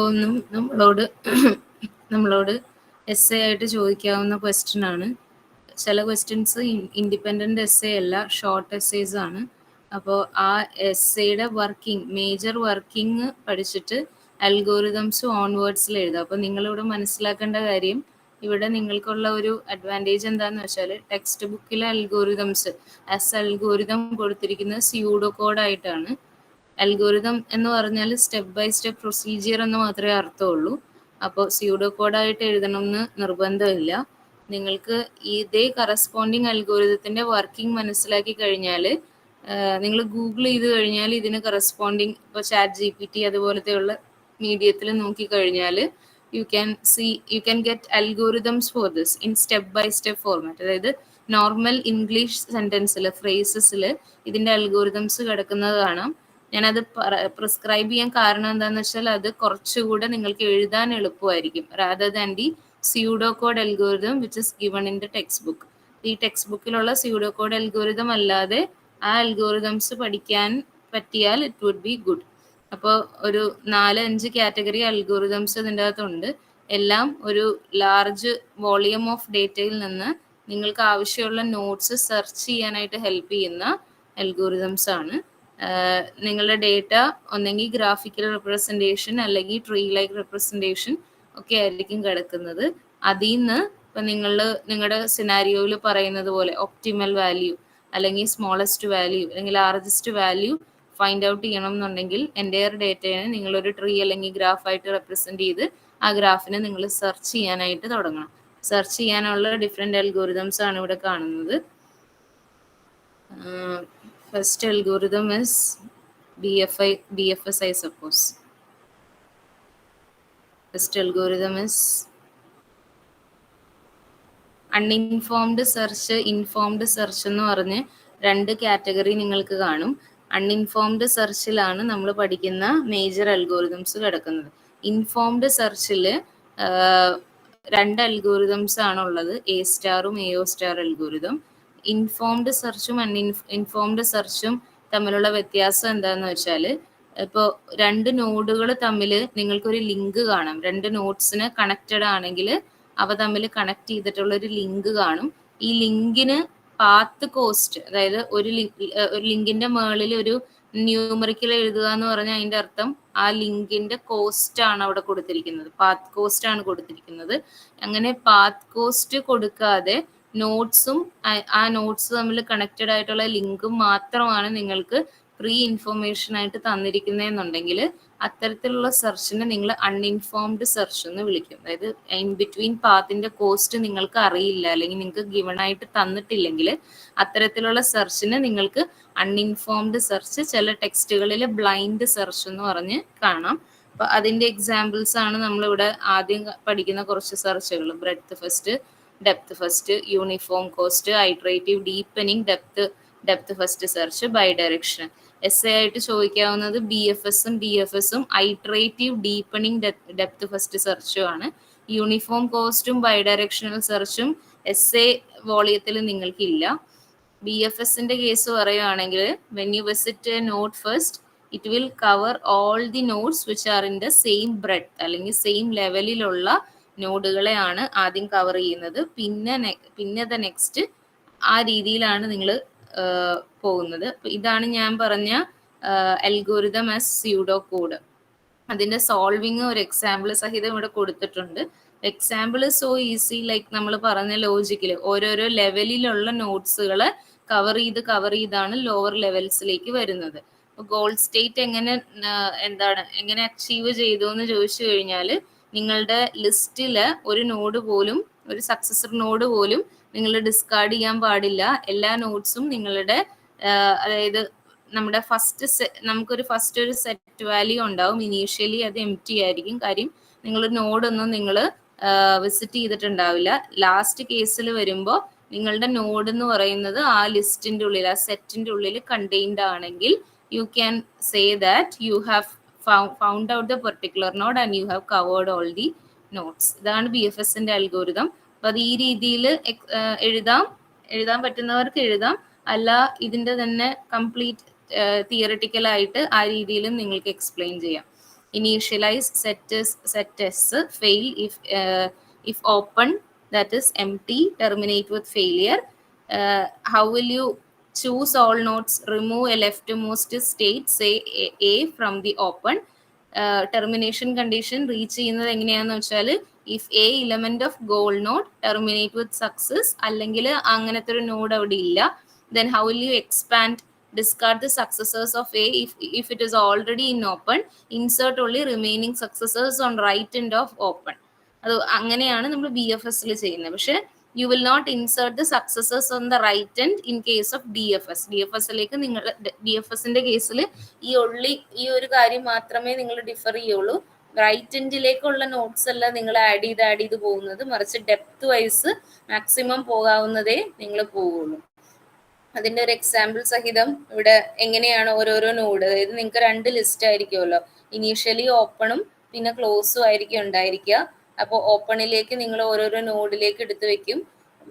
ഒന്നും നമ്മളോട് എസ്സേ ആയിട്ട് ചോദിക്കാവുന്ന ക്വസ്റ്റ്യൻ ആണ്. ചില ക്വസ്റ്റ്യൻസ് ഇൻഡിപെൻഡന്റ് എസ്സേ അല്ല, ഷോർട്ട് എസ്സേസ് ആണ്. അപ്പോൾ ആ എസ്സേയുടെ മേജർ വർക്കിംഗ് പഠിച്ചിട്ട് അൽഗോറിതംസ് ഓൺവേർഡ്സിൽ എഴുതാം. അപ്പോൾ നിങ്ങളിവിടെ മനസ്സിലാക്കേണ്ട കാര്യം, ഇവിടെ നിങ്ങൾക്കുള്ള ഒരു അഡ്വാൻറ്റേജ് എന്താണെന്ന് വെച്ചാൽ, ടെക്സ്റ്റ് ബുക്കിലെ അൽഗോറിതംസ് അൽഗോരിതം കൊടുത്തിരിക്കുന്നത് സ്യൂഡോ കോഡായിട്ടാണ്. അൽഗോരിതം എന്ന് പറഞ്ഞാൽ സ്റ്റെപ്പ് ബൈ സ്റ്റെപ്പ് പ്രൊസീജിയർ എന്ന് മാത്രമേ അർത്ഥമുള്ളൂ. അപ്പോൾ സ്യൂഡോ കോഡായിട്ട് എഴുതണമെന്ന് നിർബന്ധമില്ല. നിങ്ങൾക്ക് ഇതേ കറസ്പോണ്ടിങ് അൽഗോരിതത്തിന്റെ വർക്കിംഗ് മനസ്സിലാക്കി കഴിഞ്ഞാൽ നിങ്ങൾ ഗൂഗിൾ ചെയ്ത് കഴിഞ്ഞാൽ ഇതിന് കറസ്പോണ്ടിങ് ഇപ്പോൾ ChatGPT അതുപോലത്തെയുള്ള മീഡിയത്തിൽ നോക്കിക്കഴിഞ്ഞാൽ you can get algorithms for this in step by step format. അതായത് നോർമൽ ഇംഗ്ലീഷ് സെന്റൻസിൽ ഫ്രേസസിൽ ഇതിന്റെ അൽഗോരിതംസ് കിടക്കുന്നത് കാണാം. ഞാനത് പ്രിസ്ക്രൈബ് ചെയ്യാൻ കാരണം എന്താണെന്ന് വെച്ചാൽ അത് കുറച്ചുകൂടെ നിങ്ങൾക്ക് എഴുതാൻ എളുപ്പമായിരിക്കും, rather than the pseudo code algorithm which is given in the text book. ഈ ടെക്സ്റ്റ് ബുക്കിലുള്ള സ്യൂഡോ കോഡ് അൽഗോരിതം അല്ലാതെ ആ അൽഗോരിതംസ് പഠിക്കാൻ പറ്റിയാൽ ഇറ്റ് വുഡ് ബി ഗുഡ്. അപ്പോൾ ഒരു 4-5 കാറ്റഗറി അൽഗോരിതംസ് ഇതിൻ്റെ അകത്തുണ്ട്. എല്ലാം ഒരു ലാർജ് വോളിയം ഓഫ് ഡേറ്റയിൽ നിന്ന് നിങ്ങൾക്ക് ആവശ്യമുള്ള നോട്ട്സ് സെർച്ച് ചെയ്യാനായിട്ട് ഹെൽപ്പ് ചെയ്യുന്ന അൽഗോരിതംസ് ആണ്. നിങ്ങളുടെ ഡേറ്റ ഒന്നെങ്കിൽ ഗ്രാഫിക്കൽ റെപ്രസെൻറ്റേഷൻ അല്ലെങ്കിൽ ട്രീ ലൈക്ക് റെപ്രസെൻറ്റേഷൻ ഒക്കെ ആയിരിക്കും കിടക്കുന്നത്. അതിൽ നിന്ന് ഇപ്പം നിങ്ങളുടെ സിനാരിയോയിൽ പറയുന്നത് പോലെ ഒപ്റ്റിമൽ വാല്യൂ അല്ലെങ്കിൽ സ്മോളസ്റ്റ് വാല്യൂ അല്ലെങ്കിൽ ലാർജസ്റ്റ് വാല്യൂ ഫൈൻഡ് ഔട്ട് ചെയ്യണം എന്നുണ്ടെങ്കിൽ എൻ്റെയർ ഡേറ്റയെ നിങ്ങളൊരു ട്രീ അല്ലെങ്കിൽ ഗ്രാഫായിട്ട് റെപ്രസെൻറ്റ് ചെയ്ത് ആ ഗ്രാഫിനെ നിങ്ങൾ സെർച്ച് ചെയ്യാനായിട്ട് തുടങ്ങണം. സെർച്ച് ചെയ്യാനുള്ള ഡിഫറെൻറ്റ് അൽഗോരിതംസ് ആണ് ഇവിടെ കാണുന്നത്. First algorithm is BFS, I suppose. First algorithm is uninformed search, informed search എന്ന് പറഞ്ഞ് 2 കാറ്റഗറി നിങ്ങൾക്ക് കാണും. അൺഇൻഫോംഡ് സെർച്ചിലാണ് നമ്മൾ പഠിക്കുന്ന മേജർ അൽഗോരിതംസ് കിടക്കുന്നത്. ഇൻഫോംഡ് സെർച്ചിൽ 2 അൽഗോരിതംസ് ആണുള്ളത്, A*ഉം AO* അൽഗോരിതം. ഇൻഫോംഡ് സെർച്ചും ഇൻഫോംഡ് സെർച്ചും തമ്മിലുള്ള വ്യത്യാസം എന്താണെന്ന് വെച്ചാൽ, ഇപ്പോൾ 2 നോഡുകൾ തമ്മിൽ നിങ്ങൾക്കൊരു ലിങ്ക് കാണാം. 2 നോഡ്സിന് കണക്റ്റഡ് ആണെങ്കിൽ അവ തമ്മിൽ കണക്ട് ചെയ്തിട്ടുള്ള ഒരു ലിങ്ക് കാണും. ഈ ലിങ്കിന് പാത്ത് കോസ്റ്റ്, അതായത് ഒരു ലിങ്കിന്റെ മുകളിൽ ഒരു ന്യൂമറിക്കൽ എഴുതുക എന്ന് പറഞ്ഞാൽ അതിന്റെ അർത്ഥം ആ ലിങ്കിന്റെ കോസ്റ്റ് ആണ് അവിടെ കൊടുത്തിരിക്കുന്നത്, പാത്ത് കോസ്റ്റ് ആണ് കൊടുത്തിരിക്കുന്നത്. അങ്ങനെ പാത്ത് കോസ്റ്റ് കൊടുക്കാതെ നോട്ട്സും ആ നോട്ട്സ് തമ്മിൽ കണക്റ്റഡ് ആയിട്ടുള്ള ലിങ്കും മാത്രമാണ് നിങ്ങൾക്ക് പ്രീ ഇൻഫോർമേഷൻ ആയിട്ട് തന്നിരിക്കുന്നതെന്നുണ്ടെങ്കിൽ അത്തരത്തിലുള്ള സെർച്ചിനെ നിങ്ങൾ അൺഇൻഫോംഡ് സെർച്ച് എന്ന് വിളിക്കും. അതായത് ഇൻ ബിറ്റ്വീൻ പാത്തിന്റെ കോസ്റ്റ് നിങ്ങൾക്ക് അറിയില്ല അല്ലെങ്കിൽ നിങ്ങൾക്ക് ഗിവൺ ആയിട്ട് തന്നിട്ടില്ലെങ്കിൽ അത്തരത്തിലുള്ള സെർച്ചിന് നിങ്ങൾക്ക് അൺഇൻഫോംഡ് സെർച്ച്, ചില ടെക്സ്റ്റുകളിൽ ബ്ലൈൻഡ് സെർച്ച് എന്ന് പറഞ്ഞ് കാണാം. അപ്പൊ അതിന്റെ എക്സാമ്പിൾസ് ആണ് നമ്മളിവിടെ ആദ്യം പഠിക്കുന്ന കുറച്ച് സെർച്ചുകൾ: breadth first, depth first, uniform cost, iterative deepening, depth first search, bidirectional. S A ആയിട്ട് ചോദിക്കാവുന്നത് BFSഉം DFSഉം ഐട്രേറ്റീവ് ഡീപ്പനിങ് ഡെപ്ത് ഫസ്റ്റ് സെർച്ചും ആണ്. യൂണിഫോം കോസ്റ്റും ബൈ ഡയറക്ഷണൽ സെർച്ചും എസ് എ വോളിയത്തിൽ നിങ്ങൾക്കില്ല. BFSന്റെ കേസ് പറയുകയാണെങ്കിൽ, when you visit a node first it will cover all the nodes which are in the same breadth അല്ലെങ്കിൽ സെയിം ലെവലിലുള്ള നോഡുകളെയാണ് ആദ്യം കവർ ചെയ്യുന്നത്. പിന്നെ ദ നെക്സ്റ്റ്, ആ രീതിയിലാണ് നിങ്ങൾ പോകുന്നത്. ഇതാണ് ഞാൻ പറഞ്ഞ അൽഗോരിതം ആസ് സ്യൂഡോ കോഡ്. അതിന്റെ സോൾവിങ് ഒരു എക്സാമ്പിൾ സഹിതം ഇവിടെ കൊടുത്തിട്ടുണ്ട്. എക്സാമ്പിൾ സോ ഈസി, ലൈക്ക് നമ്മൾ പറഞ്ഞ ലോജിക്കിൽ ഓരോരോ ലെവലിലുള്ള നോട്ട്സുകളെ കവർ ചെയ്താണ് ലോവർ ലെവൽസിലേക്ക് വരുന്നത്. ഗോൾ സ്റ്റേറ്റ് എങ്ങനെ അച്ചീവ് ചെയ്തു എന്ന് ചോദിച്ചു കഴിഞ്ഞാൽ, നിങ്ങളുടെ ലിസ്റ്റില് ഒരു നോഡ് പോലും, ഒരു സക്സസർ നോഡ് പോലും നിങ്ങൾ ഡിസ്കാർഡ് ചെയ്യാൻ പാടില്ല. എല്ലാ നോട്ട്സും നിങ്ങളുടെ അതായത് നമ്മുടെ നമുക്കൊരു ഫസ്റ്റ് ഒരു സെറ്റ് വാല്യൂ ഉണ്ടാവും. ഇനീഷ്യലി അത് എംപ്റ്റി ആയിരിക്കും, കാര്യം നിങ്ങൾ നോഡൊന്നും നിങ്ങൾ വിസിറ്റ് ചെയ്തിട്ടുണ്ടാവില്ല. ലാസ്റ്റ് കേസിൽ വരുമ്പോൾ നിങ്ങളുടെ നോഡ് എന്ന് പറയുന്നത് ആ ലിസ്റ്റിന്റെ ഉള്ളിൽ, ആ സെറ്റിന്റെ ഉള്ളിൽ കണ്ടെയ്ൻഡ് ആണെങ്കിൽ you can say that you have found out the particular node and you have covered all the nodes. ഇതാണ് BFSന്റെ അൽഗോരിതം. അപ്പൊ അത് ഈ രീതിയിൽ എഴുതാൻ പറ്റുന്നവർക്ക് എഴുതാം, അല്ല ഇതിന്റെ തന്നെ കംപ്ലീറ്റ് തിയറിറ്റിക്കൽ ആയിട്ട് ആ രീതിയിലും നിങ്ങൾക്ക് എക്സ്പ്ലെയിൻ ചെയ്യാം. initialize set s fail if open, that is empty, terminate with failure. How will you choose all nodes, remove a leftmost state, say a from the open? Termination condition reach ചെയ്യുന്നത് എങ്ങനെയാന്ന് വെച്ചാൽ if A element of goal node terminate with success, അല്ലെങ്കിൽ അങ്ങനത്തെ ഒരു node അവിടെ ഇല്ല, then how will you expand, discard the successors of A if it is already in open, insert only remaining successors on right end of open. അത് അങ്ങനെയാണ് നമ്മൾ B F എസിൽ ചെയ്യുന്നത്. പക്ഷെ you will not insert the successors on the right end in case of D F S. D F എസിലേക്ക് നിങ്ങൾ D F എസിന്റെ കേസിൽ ഈ ഒരു കാര്യം മാത്രമേ നിങ്ങൾ ഡിഫർ ചെയ്യുള്ളൂ. റൈറ്റ് എൻഡിലേക്കുള്ള നോട്ട്സ് അല്ല നിങ്ങൾ ആഡ് ചെയ്ത് പോകുന്നത്, മറിച്ച് ഡെപ്ത് വൈസ് മാക്സിമം പോകാവുന്നതേ നിങ്ങൾ പോവുള്ളൂ. അതിന്റെ ഒരു എക്സാമ്പിൾ സഹിതം ഇവിടെ എങ്ങനെയാണ് ഓരോരോ നോഡ്, അതായത് നിങ്ങൾക്ക് 2 ലിസ്റ്റ് ആയിരിക്കുമല്ലോ, ഇനീഷ്യലി ഓപ്പണും പിന്നെ ക്ലോസും ആയിരിക്കും ഉണ്ടായിരിക്കുക. അപ്പോൾ ഓപ്പണിലേക്ക് നിങ്ങൾ ഓരോരോ നോഡിലേക്ക് എടുത്തു വെക്കും,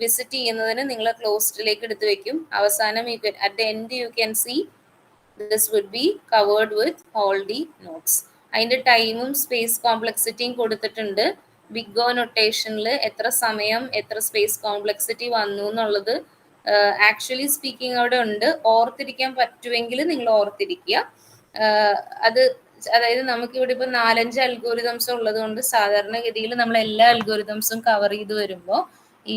വിസിറ്റ് ചെയ്യുന്നതിന് നിങ്ങൾ ക്ലോസ്ഡിലേക്ക് എടുത്തു വെക്കും. അവസാനം at the end you can see this would be covered with all the notes. അതിന്റെ ടൈമും സ്പേസ് കോംപ്ലക്സിറ്റിയും കൊടുത്തിട്ടുണ്ട്. ബിഗ് ഓ നൊട്ടേഷനിൽ എത്ര സമയം എത്ര സ്പേസ് കോംപ്ലക്സിറ്റി വന്നു എന്നുള്ളത് ആക്ച്വലി സ്പീക്കിംഗ് അവിടെ ഉണ്ട്. ഓർത്തിരിക്കാൻ പറ്റുമെങ്കിൽ നിങ്ങൾ ഓർത്തിരിക്കുക. അത് അതായത് നമുക്കിവിടെ ഇപ്പൊ 4-5 അൽഗോരിതംസ് ഉള്ളത് കൊണ്ട് സാധാരണഗതിയിൽ നമ്മൾ എല്ലാ അൽഗോരിതംസും കവർ ചെയ്ത് വരുമ്പോൾ ഈ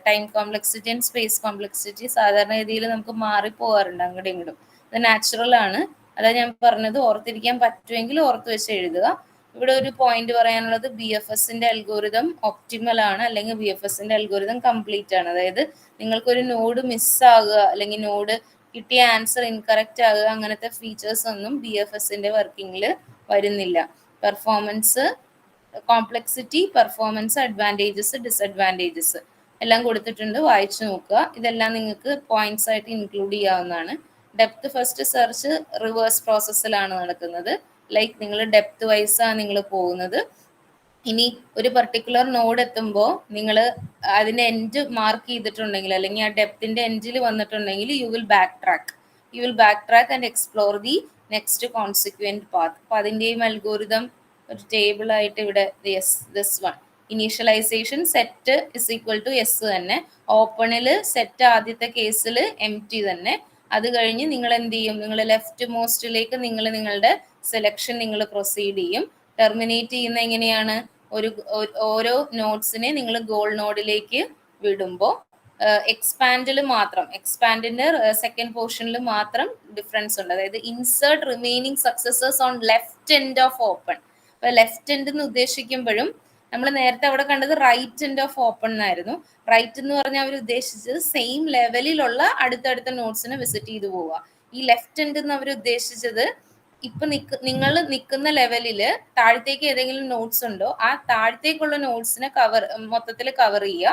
time complexity and space complexity സാധാരണഗതിയിൽ നമുക്ക് മാറിപ്പോകാറുണ്ട് അങ്ങോട്ടും ഇങ്ങോട്ടും. അത് നാച്ചുറൽ ആണ്. അതാ ഞാൻ പറഞ്ഞത്, ഓർത്തിരിക്കാൻ പറ്റുമെങ്കിൽ ഓർത്ത് വെച്ച് എഴുതുക. ഇവിടെ ഒരു പോയിന്റ് പറയാനുള്ളത്, ബി എഫ് എസിന്റെ അൽഗോരിതം ഒപ്റ്റിമൽ ആണ്, അല്ലെങ്കിൽ ബി എഫ് എസിന്റെ അൽഗോരിതം കംപ്ലീറ്റ് ആണ്. അതായത് നിങ്ങൾക്കൊരു നോഡ് മിസ്സാകുക അല്ലെങ്കിൽ നോഡ് കിട്ടിയ ആൻസർ ഇൻകറക്റ്റ് ആകുക, അങ്ങനത്തെ ഫീച്ചേഴ്സ് ഒന്നും ബി എഫ് എസിന്റെ വർക്കിംഗിൽ വരുന്നില്ല. Performance, complexity, performance, advantages, disadvantages എല്ലാം കൊടുത്തിട്ടുണ്ട്, വായിച്ചു നോക്കുക. ഇതെല്ലാം നിങ്ങൾക്ക് പോയിന്റ്സ് ആയിട്ട് ഇൻക്ലൂഡ് ചെയ്യാവുന്നതാണ്. ഡെപ്ത് ഫസ്റ്റ് സെർച്ച് റിവേഴ്സ് പ്രോസസ്സിലാണ് നടക്കുന്നത്. ലൈക്ക് നിങ്ങൾ ഡെപ്ത് വൈസാണ് നിങ്ങൾ പോകുന്നത്. ഇനി ഒരു പർട്ടിക്കുലർ നോഡ് എത്തുമ്പോൾ നിങ്ങൾ അതിന്റെ എൻഡ് മാർക്ക് ചെയ്തിട്ടുണ്ടെങ്കിൽ, അല്ലെങ്കിൽ ആ ഡെപ്തിന്റെ എൻഡിൽ വന്നിട്ടുണ്ടെങ്കിൽ you will back track and explore the next consequent path. അപ്പൊ അതിന്റെയും അൽഗോരിതം ഒരു ടേബിൾ ആയിട്ട് ഇവിടെ this one. Initialization set is equal to S തന്നെ. ഓപ്പണിൽ സെറ്റ് ആദ്യത്തെ കേസിൽ എം ടി തന്നെ. അത് കഴിഞ്ഞ് നിങ്ങൾ എന്ത് ചെയ്യും, നിങ്ങൾ ലെഫ്റ്റ് മോസ്റ്റിലേക്ക് നിങ്ങൾ നിങ്ങളുടെ സെലക്ഷൻ നിങ്ങൾ പ്രൊസീഡ് ചെയ്യും. ടെർമിനേറ്റ് ചെയ്യുന്ന എങ്ങനെയാണ്, ഓരോ നോട്ട്സിനെ നിങ്ങൾ ഗോൾ നോഡിലേക്ക് വിടുമ്പോൾ എക്സ്പാൻഡിന്റെ സെക്കൻഡ് പോർഷനിൽ മാത്രം ഡിഫറൻസ് ഉണ്ട്. അതായത് insert remaining successors on left end of open. അപ്പൊ ലെഫ്റ്റ് എൻഡ് എന്ന് ഉദ്ദേശിക്കുമ്പോഴും നമ്മൾ നേരത്തെ അവിടെ കണ്ടത് റൈറ്റ് എൻഡ് ഓഫ് ഓപ്പൺ എന്നായിരുന്നു. റൈറ്റ് എന്ന് പറഞ്ഞാൽ അവർ ഉദ്ദേശിച്ചത് സെയിം ലെവലിലുള്ള അടുത്തടുത്ത നോട്ട്സിനെ വിസിറ്റ് ചെയ്തു പോവുക. ഈ ലെഫ്റ്റ് എൻഡ് എന്ന് അവർ ഉദ്ദേശിച്ചത് ഇപ്പൊ നിങ്ങൾ നിൽക്കുന്ന ലെവലില് താഴത്തേക്ക് ഏതെങ്കിലും നോട്ട്സ് ഉണ്ടോ, ആ താഴത്തേക്കുള്ള നോട്ട്സിനെ മൊത്തത്തിൽ കവർ ചെയ്യുക.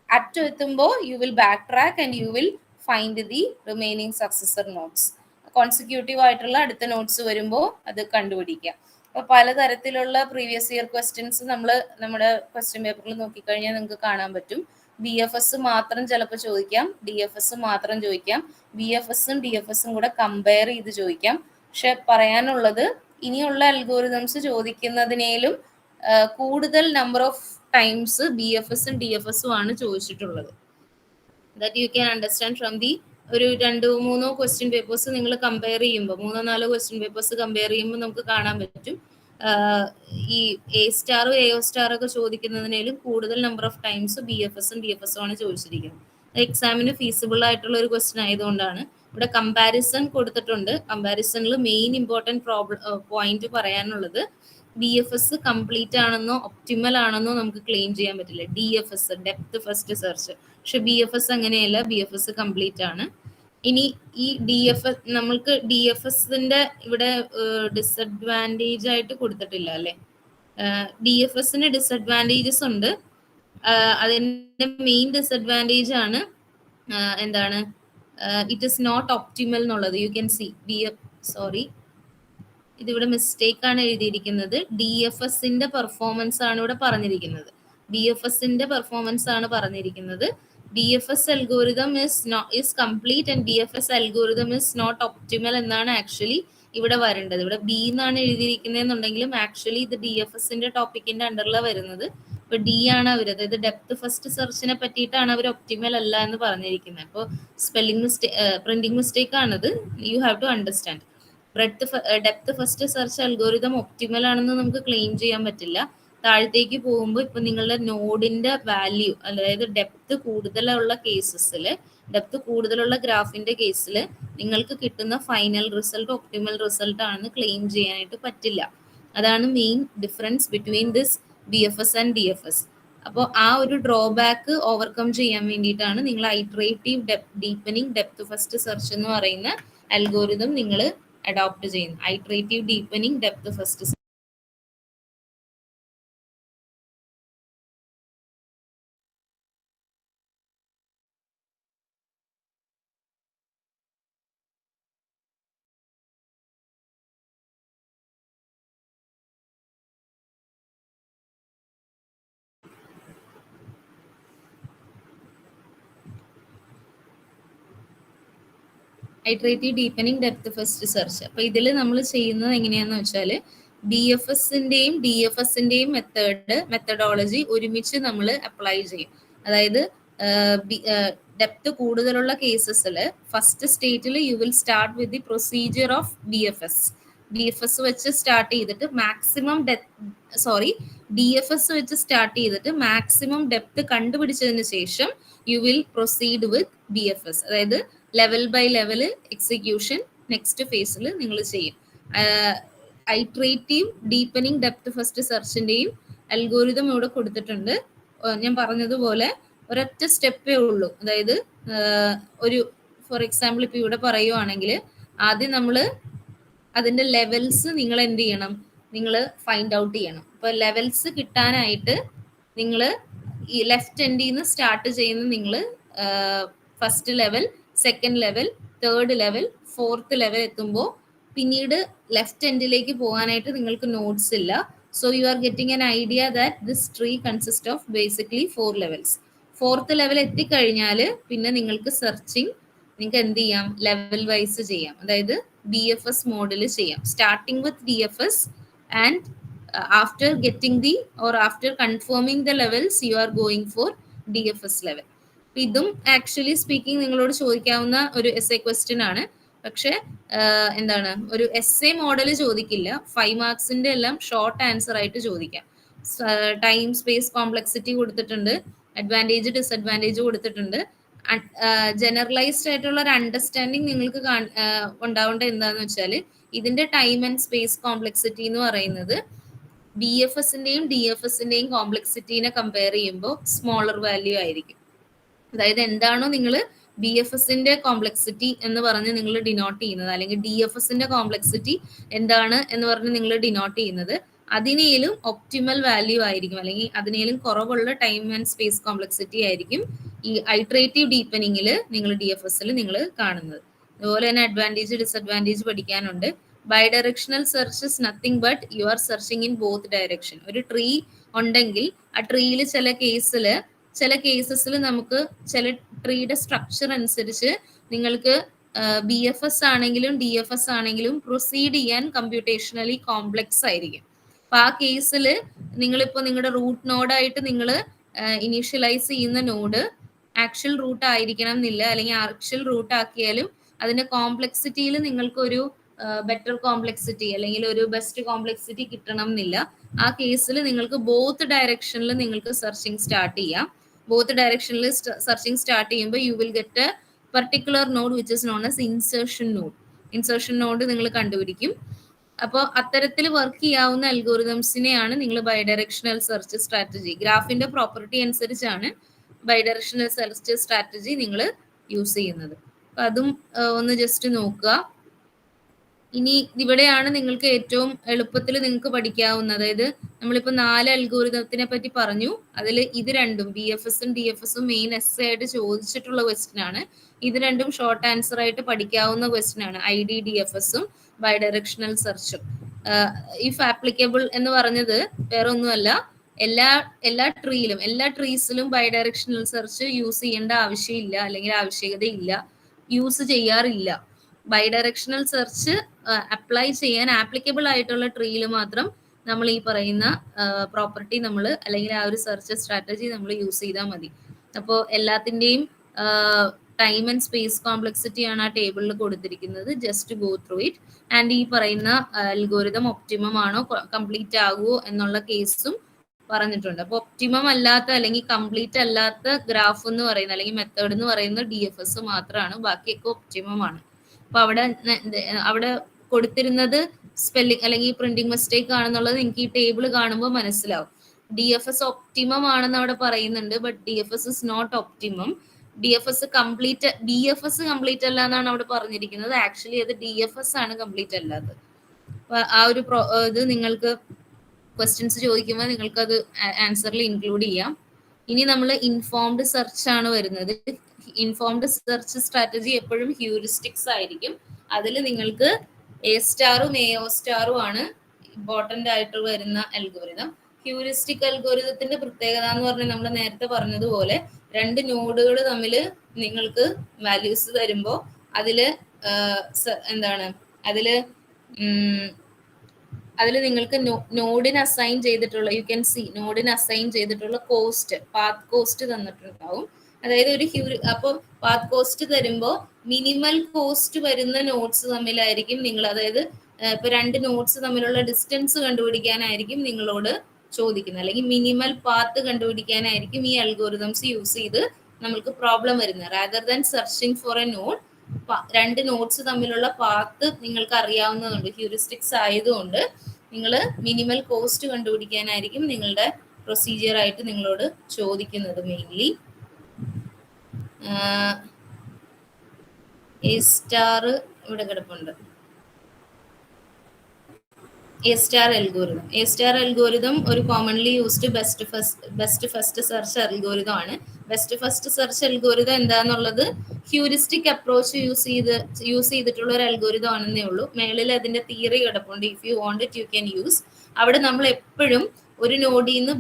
അറ്റം എത്തുമ്പോൾ U will back track and you will find the remaining successor notes. Consecutive ആയിട്ടുള്ള അടുത്ത നോട്ട്സ് വരുമ്പോൾ അത് കണ്ടുപിടിക്കുക. അപ്പൊ പലതരത്തിലുള്ള പ്രീവിയസ് ഇയർ ക്വസ്റ്റ്യൻസ് നമ്മുടെ ക്വസ്റ്റ്യൻ പേപ്പറിൽ നോക്കിക്കഴിഞ്ഞാൽ നിങ്ങൾക്ക് കാണാൻ പറ്റും. ബി എഫ് എസ് മാത്രം ചിലപ്പോൾ ചോദിക്കാം, ഡി എഫ് എസ് മാത്രം ചോദിക്കാം, ബി എഫ് എസും ഡി എഫ് എസും കൂടെ കമ്പയർ ചെയ്ത് ചോദിക്കാം. പക്ഷെ പറയാനുള്ളത്, ഇനിയുള്ള അൽഗോരിതംസ് ചോദിക്കുന്നതിനേലും കൂടുതൽ number of times B F എസും ഡി എഫ് എസും ആണ് ചോദിച്ചിട്ടുള്ളത്. That you can understand from the ഒരു 2-3 ക്വസ്റ്റ്യൻ പേപ്പേഴ്സ് നിങ്ങൾ കമ്പയർ ചെയ്യുമ്പോൾ, 3-4 ക്വസ്റ്റ്യൻ പേപ്പേഴ്സ് കമ്പയർ ചെയ്യുമ്പോൾ നമുക്ക് കാണാൻ പറ്റും ഈ എ സ്റ്റാറും എ ഒ സ്റ്റാറും ഒക്കെ ചോദിക്കുന്നതിനേലും കൂടുതൽ number of times B F എസും ഡി എഫ് എസും ആണ് ചോദിച്ചിരിക്കുന്നത്. എക്സാമിന് ഫീസിബിൾ ആയിട്ടുള്ള ഒരു ക്വസ്റ്റ്യൻ ആയതുകൊണ്ടാണ്. ഇവിടെ കമ്പാരിസൺ കൊടുത്തിട്ടുണ്ട്. കമ്പാരിസണിൽ മെയിൻ ഇമ്പോർട്ടൻറ്റ് പോയിന്റ് പറയാനുള്ളത്, ബി എഫ് എസ് കംപ്ലീറ്റ് ആണെന്നോ ഒപ്റ്റിമൽ ആണെന്നോ നമുക്ക് ക്ലെയിം ചെയ്യാൻ പറ്റില്ല. D F S, depth first search. പക്ഷെ ബി എഫ് എസ് അങ്ങനെയല്ല, ബി എഫ് എസ് കംപ്ലീറ്റ് ആണ്. ഇനി ഈ ഡി എഫ് എസ്, നമ്മൾക്ക് ഡി എഫ് എസിന്റെ ഇവിടെ ഡിസഡ്വാൻറ്റേജ് ആയിട്ട് കൊടുത്തിട്ടില്ല അല്ലെ. ഡി എഫ് എസിന് ഡിസഡ്വാൻറ്റേജസ് ഉണ്ട്. അതിന്റെ മെയിൻ ഡിസഡ്വാൻറ്റേജ് ആണ് എന്താണ്, ഇറ്റ് ഇസ് നോട്ട് ഒപ്റ്റിമൽ എന്നുള്ളത്. യു ക്യാൻ സി ഇതിവിടെ മിസ്റ്റേക്ക് ആണ് എഴുതിയിരിക്കുന്നത്. ഡി എഫ് എസിന്റെ പെർഫോമൻസ് ആണ് ഇവിടെ പറഞ്ഞിരിക്കുന്നത്. ഡി എഫ് എസിന്റെ പെർഫോമൻസ് ആണ് പറഞ്ഞിരിക്കുന്നത്. D F S algorithm is complete and D F S algorithm is not optimal എന്നാണ് ആക്ച്വലി ഇവിടെ വരേണ്ടത്. ഇവിടെ ബി എന്നാണ് എഴുതിയിരിക്കുന്നതെന്നുണ്ടെങ്കിലും ആക്ച്വലി ഇത് DFSന്റെ ടോപ്പിക്കിന്റെ അണ്ടറിലാണ് വരുന്നത്. ഇപ്പൊ ഡി ആണ് അവർ, അതായത് ഡെപ്ത് ഫസ്റ്റ് സെർച്ചിനെ പറ്റിയിട്ടാണ് അവർ ഒപ്റ്റിമൽ അല്ല എന്ന് പറഞ്ഞിരിക്കുന്നത്. അപ്പോൾ സ്പെല്ലിംഗ് പ്രിന്റിംഗ് മിസ്റ്റേക്ക് ആണിത്. You have to understand. Depth first search algorithm optimal ആണെന്ന് നമുക്ക് ക്ലെയിം ചെയ്യാൻ പറ്റില്ല. താഴത്തേക്ക് പോകുമ്പോൾ ഇപ്പൊ നിങ്ങളുടെ നോഡിന്റെ വാല്യൂ, അതായത് ഡെപ്ത് കൂടുതലുള്ള കേസസിൽ, ഡെപ്ത് കൂടുതലുള്ള ഗ്രാഫിന്റെ കേസിൽ നിങ്ങൾക്ക് കിട്ടുന്ന ഫൈനൽ റിസൾട്ട് ഒപ്റ്റിമൽ റിസൾട്ട് ആണെന്ന് ക്ലെയിം ചെയ്യാനായിട്ട് പറ്റില്ല. അതാണ് main difference between this BFS and DFS. അപ്പോൾ ആ ഒരു ഡ്രോബാക്ക് ഓവർകം ചെയ്യാൻ വേണ്ടിയിട്ടാണ് നിങ്ങൾ iterative deepening depth first search എന്ന് പറയുന്ന അൽഗോരിതം നിങ്ങൾ അഡോപ്റ്റ് ചെയ്യുന്നത്. Iterative deepening depth first. Iterative deepening depth first search. അപ്പൊ ഇതിൽ നമ്മൾ ചെയ്യുന്നത് എങ്ങനെയാന്ന് വെച്ചാൽ BFSന്റെയും DFSന്റെയും മെത്തഡോളജി ഒരുമിച്ച് നമ്മൾ അപ്ലൈ ചെയ്യും. അതായത് ഡെപ്ത് കൂടുതലുള്ള കേസസിൽ ഫസ്റ്റ് സ്റ്റേറ്റിൽ you will start with the procedure of BFS വെച്ച് സ്റ്റാർട്ട് ചെയ്തിട്ട് DFS വെച്ച് സ്റ്റാർട്ട് ചെയ്തിട്ട് മാക്സിമം ഡെപ്ത് കണ്ടുപിടിച്ചതിന് ശേഷം you will proceed with BFS. അതായത് level by level execution next ഫേസിൽ നിങ്ങൾ ചെയ്യും. ഐട്രേറ്റീവ് ഡീപ്പനിങ് ഡെപ്ത് ഫസ്റ്റ് സെർച്ചിന്റെയും അൽഗോരിതം ഇവിടെ കൊടുത്തിട്ടുണ്ട്. ഞാൻ പറഞ്ഞതുപോലെ ഒരൊറ്റ സ്റ്റെപ്പേ ഉള്ളൂ. അതായത് ഒരു ഫോർ എക്സാമ്പിൾ ഇപ്പൊ ഇവിടെ പറയുവാണെങ്കിൽ ആദ്യം നമ്മൾ അതിന്റെ ലെവൽസ് നിങ്ങൾ എന്ത് ചെയ്യണം, നിങ്ങൾ ഫൈൻഡ് ഔട്ട് ചെയ്യണം. ഇപ്പൊ ലെവൽസ് കിട്ടാനായിട്ട് നിങ്ങൾ ഈ ലെഫ്റ്റ് എൻഡിൽ നിന്ന് സ്റ്റാർട്ട് ചെയ്യുന്ന നിങ്ങൾ first level, second level, third level, fourth level എത്തുമ്പോൾ പിന്നീട് ലെഫ്റ്റ് എൻഡിലേക്ക് പോകാനായിട്ട് നിങ്ങൾക്ക് നോട്ട്സ് ഇല്ല. So you are getting an idea that this tree consist of basically 4 levels. Fourth level എത്തിക്കഴിഞ്ഞാൽ പിന്നെ നിങ്ങൾക്ക് സെർച്ചിങ് നിങ്ങൾക്ക് എന്ത് ചെയ്യാം, ലെവൽ വൈസ് ചെയ്യാം. അതായത് BFS മോഡിൽ ചെയ്യാം. Starting with DFS and after getting the or after confirming the levels you are going for DFS level. ഇതും ആക്ച്വലി സ്പീക്കിംഗ് നിങ്ങളോട് ചോദിക്കാവുന്ന ഒരു എസ്സേ ക്വസ്റ്റ്യൻ ആണ്. പക്ഷെ എന്താണ്, ഒരു എസ്സേ മോഡൽ ചോദിക്കില്ല. 5 മാർക്സിന്റെ എല്ലാം ഷോർട്ട് ആൻസർ ആയിട്ട് ചോദിക്കാം. ടൈം സ്പേസ് കോംപ്ലക്സിറ്റി കൊടുത്തിട്ടുണ്ട്, അഡ്വാൻറ്റേജ് ഡിസഡ്വാൻറ്റേജ് കൊടുത്തിട്ടുണ്ട്. ജനറലൈസ്ഡ് ആയിട്ടുള്ള ഒരു അണ്ടർസ്റ്റാൻഡിങ് നിങ്ങൾക്ക് ഉണ്ടാവേണ്ടത് എന്താന്ന് വെച്ചാൽ ഇതിന്റെ ടൈം ആൻഡ് സ്പേസ് കോംപ്ലക്സിറ്റി എന്ന് പറയുന്നത് BFSന്റെയും DFSന്റെയും കോംപ്ലക്സിറ്റീനെ കമ്പയർ ചെയ്യുമ്പോൾ സ്മോളർ വാല്യൂ ആയിരിക്കും. അതായത് എന്താണോ നിങ്ങൾ BFSന്റെ കോംപ്ലക്സിറ്റി എന്ന് പറഞ്ഞ് നിങ്ങൾ ഡിനോട്ട് ചെയ്യുന്നത്, അല്ലെങ്കിൽ DFSന്റെ കോംപ്ലക്സിറ്റി എന്താണ് എന്ന് പറഞ്ഞ് നിങ്ങൾ ഡിനോട്ട് ചെയ്യുന്നത്, അതിനേലും ഒപ്റ്റിമൽ വാല്യൂ ആയിരിക്കും, അല്ലെങ്കിൽ അതിനേലും കുറവുള്ള ടൈം ആൻഡ് സ്പേസ് കോംപ്ലക്സിറ്റി ആയിരിക്കും ഈ ഐട്രേറ്റീവ് ഡീപ്പനിങ്ങിൽ നിങ്ങൾ DFSൽ നിങ്ങൾ കാണുന്നത്. അതുപോലെ തന്നെ അഡ്വാൻറ്റേജ് ഡിസഡ്വാൻറ്റേജ് പഠിക്കാനുണ്ട്. Bidirectional search is nothing but you are searching in both direction. ഒരു ട്രീ ഉണ്ടെങ്കിൽ ആ ട്രീയിൽ ചില കേസസിൽ നമുക്ക് ചില ട്രീയുടെ സ്ട്രക്ചർ അനുസരിച്ച് നിങ്ങൾക്ക് BFS ആണെങ്കിലും DFS ആണെങ്കിലും പ്രൊസീഡ് ചെയ്യാൻ കമ്പ്യൂട്ടേഷണലി കോംപ്ലക്സ് ആയിരിക്കും. അപ്പൊ ആ കേസിൽ നിങ്ങളിപ്പോ നിങ്ങളുടെ റൂട്ട് നോഡായിട്ട് നിങ്ങൾ ഇനീഷ്യലൈസ് ചെയ്യുന്ന നോഡ് ആക്ച്വൽ റൂട്ട് ആയിരിക്കണം എന്നില്ല, അല്ലെങ്കിൽ ആക്ച്വൽ റൂട്ട് ആക്കിയാലും അതിന്റെ കോംപ്ലക്സിറ്റിയിൽ നിങ്ങൾക്ക് ഒരു ബെറ്റർ കോംപ്ലക്സിറ്റി അല്ലെങ്കിൽ ഒരു ബെസ്റ്റ് കോംപ്ലക്സിറ്റി കിട്ടണം എന്നില്ല. ആ കേസിൽ നിങ്ങൾക്ക് ബോത്ത് ഡയറക്ഷനിൽ നിങ്ങൾക്ക് സെർച്ചിങ് സ്റ്റാർട്ട് ചെയ്യാം. ബോത്ത് ഡയറക്ഷനിൽ സെർച്ചിങ് സ്റ്റാർട്ട് ചെയ്യുമ്പോൾ you will get A particular node which is known as insertion node നിങ്ങൾ കണ്ടുപിടിക്കും. അപ്പോൾ അത്തരത്തിൽ വർക്ക് ചെയ്യാവുന്ന അൽഗോറിതംസിനെയാണ് നിങ്ങൾ ബൈഡയറക്ഷണൽ സെർച്ച് സ്ട്രാറ്റജി, ഗ്രാഫിന്റെ പ്രോപ്പർട്ടി അനുസരിച്ചാണ് ബൈഡയറക്ഷണൽ സെർച്ച് സ്ട്രാറ്റജി നിങ്ങൾ യൂസ് ചെയ്യുന്നത്. അപ്പൊ അതും ഒന്ന് ജസ്റ്റ് നോക്കുക. ഇനി ഇവിടെയാണ് നിങ്ങൾക്ക് ഏറ്റവും എളുപ്പത്തിൽ നിങ്ങൾക്ക് പഠിക്കാവുന്ന, അതായത് നമ്മളിപ്പോ 4 അൽഗോരിതത്തിനെ പറ്റി പറഞ്ഞു. അതിൽ ഇത് രണ്ടും BFSും DFSും മെയിൻ എസ്സേ ആയിട്ട് ചോദിച്ചിട്ടുള്ള ക്വസ്റ്റ്യൻ ആണ്. ഇത് രണ്ടും ഷോർട്ട് ആൻസർ ആയിട്ട് പഠിക്കാവുന്ന ക്വസ്റ്റ്യൻ ആണ്, IDDFSും ബൈഡയറക്ഷണൽ സെർച്ചും. ഇഫ് ആപ്ലിക്കബിൾ എന്ന് പറഞ്ഞത് വേറെ ഒന്നുമല്ല, എല്ലാ ട്രീസിലും ബൈഡയറക്ഷണൽ സെർച്ച് യൂസ് ചെയ്യേണ്ട ആവശ്യമില്ല, അല്ലെങ്കിൽ ആവശ്യകതയില്ല, യൂസ് ചെയ്യാറില്ല. ബൈ ഡയറക്ഷണൽ സെർച്ച് അപ്ലൈ ചെയ്യാൻ ആപ്ലിക്കബിൾ ആയിട്ടുള്ള ട്രീയിൽ മാത്രം നമ്മൾ ഈ പറയുന്ന പ്രോപ്പർട്ടി നമ്മൾ അല്ലെങ്കിൽ ആ ഒരു സെർച്ച് സ്ട്രാറ്റജി നമ്മൾ യൂസ് ചെയ്താൽ മതി. അപ്പോൾ എല്ലാത്തിൻ്റെയും ടൈം ആൻഡ് സ്പേസ് കോംപ്ലക്സിറ്റി ആണ് ആ ടേബിളിൽ കൊടുത്തിരിക്കുന്നത്. Just go through it. And ഈ പറയുന്ന അൽഗോരിതം ഒപ്റ്റിമം ആണോ കംപ്ലീറ്റ് ആകുമോ എന്നുള്ള കേസും പറഞ്ഞിട്ടുണ്ട്. അപ്പോൾ ഒപ്റ്റിമം അല്ലാത്ത അല്ലെങ്കിൽ കംപ്ലീറ്റ് അല്ലാത്ത ഗ്രാഫ് എന്ന് പറയുന്നത് അല്ലെങ്കിൽ മെത്തേഡ് എന്ന് പറയുന്നത് DFS മാത്രമാണ്, ബാക്കിയൊക്കെ ഒപ്റ്റിമം ആണ്. അപ്പൊ അവിടെ കൊടുത്തിരുന്നത് സ്പെല്ലിംഗ് അല്ലെങ്കിൽ പ്രിന്റിംഗ് മിസ്റ്റേക്ക് ആണെന്നുള്ളത് എനിക്ക് ഈ ടേബിൾ കാണുമ്പോൾ മനസ്സിലാവും. DFS ഒപ്റ്റിമം ആണെന്ന് അവിടെ പറയുന്നുണ്ട്, but DFS is not optimum. DFS complete അല്ല എന്നാണ് അവിടെ പറഞ്ഞിരിക്കുന്നത്. ആക്ച്വലി അത് DFS ആണ് കംപ്ലീറ്റ് അല്ലാത്തത്. അപ്പൊ ആ ഒരു ഇത് നിങ്ങൾക്ക് ക്വസ്റ്റ്യൻസ് ചോദിക്കുമ്പോൾ നിങ്ങൾക്ക് അത് ആൻസറിൽ ഇൻക്ലൂഡ് ചെയ്യാം. ഇനി നമ്മൾ ഇൻഫോംഡ് സെർച്ച് ആണ് വരുന്നത്. ഇൻഫോംഡ് സെർച്ച് സ്ട്രാറ്റജി എപ്പോഴും ഹ്യൂറിസ്റ്റിക്സ് ആയിരിക്കും. അതിൽ നിങ്ങൾക്ക് A സ്റ്റാറും AO സ്റ്റാറും ആണ് ഇമ്പോർട്ടൻ്റ് ആയിട്ട് വരുന്ന അൽഗോരിതം. ഹ്യൂറിസ്റ്റിക് അൽഗോരിതത്തിന്റെ പ്രത്യേകത എന്ന് പറഞ്ഞാൽ നമ്മൾ നേരത്തെ പറഞ്ഞതുപോലെ 2 നോഡുകൾ തമ്മിൽ നിങ്ങൾക്ക് വാല്യൂസ് തരുമ്പോൾ അതില് എന്താണ് അതിൽ നിങ്ങൾക്ക് നോഡിന് അസൈൻ ചെയ്തിട്ടുള്ള നോഡിന് അസൈൻ ചെയ്തിട്ടുള്ള കോസ്റ്റ്, പാത്ത് കോസ്റ്റ് തന്നിട്ടുണ്ടാവും. അതായത് അപ്പോൾ പാത്ത് കോസ്റ്റ് തരുമ്പോൾ മിനിമൽ കോസ്റ്റ് വരുന്ന നോഡ്സ് തമ്മിലായിരിക്കും നിങ്ങൾ, അതായത് ഇപ്പൊ 2 നോഡ്സ് തമ്മിലുള്ള ഡിസ്റ്റൻസ് കണ്ടുപിടിക്കാനായിരിക്കും നിങ്ങളോട് ചോദിക്കുന്നത്, അല്ലെങ്കിൽ മിനിമൽ പാത്ത് കണ്ടുപിടിക്കാനായിരിക്കും ഈ അൽഗോരിതംസ് യൂസ് ചെയ്ത് നമുക്ക് പ്രോബ്ലം വരുന്നത്. Rather than searching for A node, 2 nodes തമ്മിലുള്ള പാത്ത് നിങ്ങൾക്ക് അറിയാവുന്നതുകൊണ്ട് ഹ്യൂറിസ്റ്റിക്സ് ആയതുകൊണ്ട് നിങ്ങൾ മിനിമൽ കോസ്റ്റ് കണ്ടുപിടിക്കാനായിരിക്കും നിങ്ങളുടെ പ്രൊസീജിയർ ആയിട്ട് നിങ്ങളോട് ചോദിക്കുന്നത്. മെയിൻലി A സ്റ്റാർ ഇവിടെ കിടപ്പുണ്ട്. A സ്റ്റാർ അൽഗോരിതം ഒരു commonly used best first search algorithm ആണ്. ബെസ്റ്റ് ഫസ്റ്റ് സെർച്ച് അൽഗോരിതം എന്താന്നുള്ളത് ഹ്യൂറിസ്റ്റിക് അപ്രോച്ച് യൂസ് ചെയ്തിട്ടുള്ള ഒരു അൽഗോരിതം ആണെന്നേ ഉള്ളൂ. മേളിൽ അതിന്റെ തിയറി കിടപ്പുണ്ട്. If you want it you can use. അവിടെ നമ്മൾ എപ്പോഴും ഒരു നോഡിൽ നിന്ന്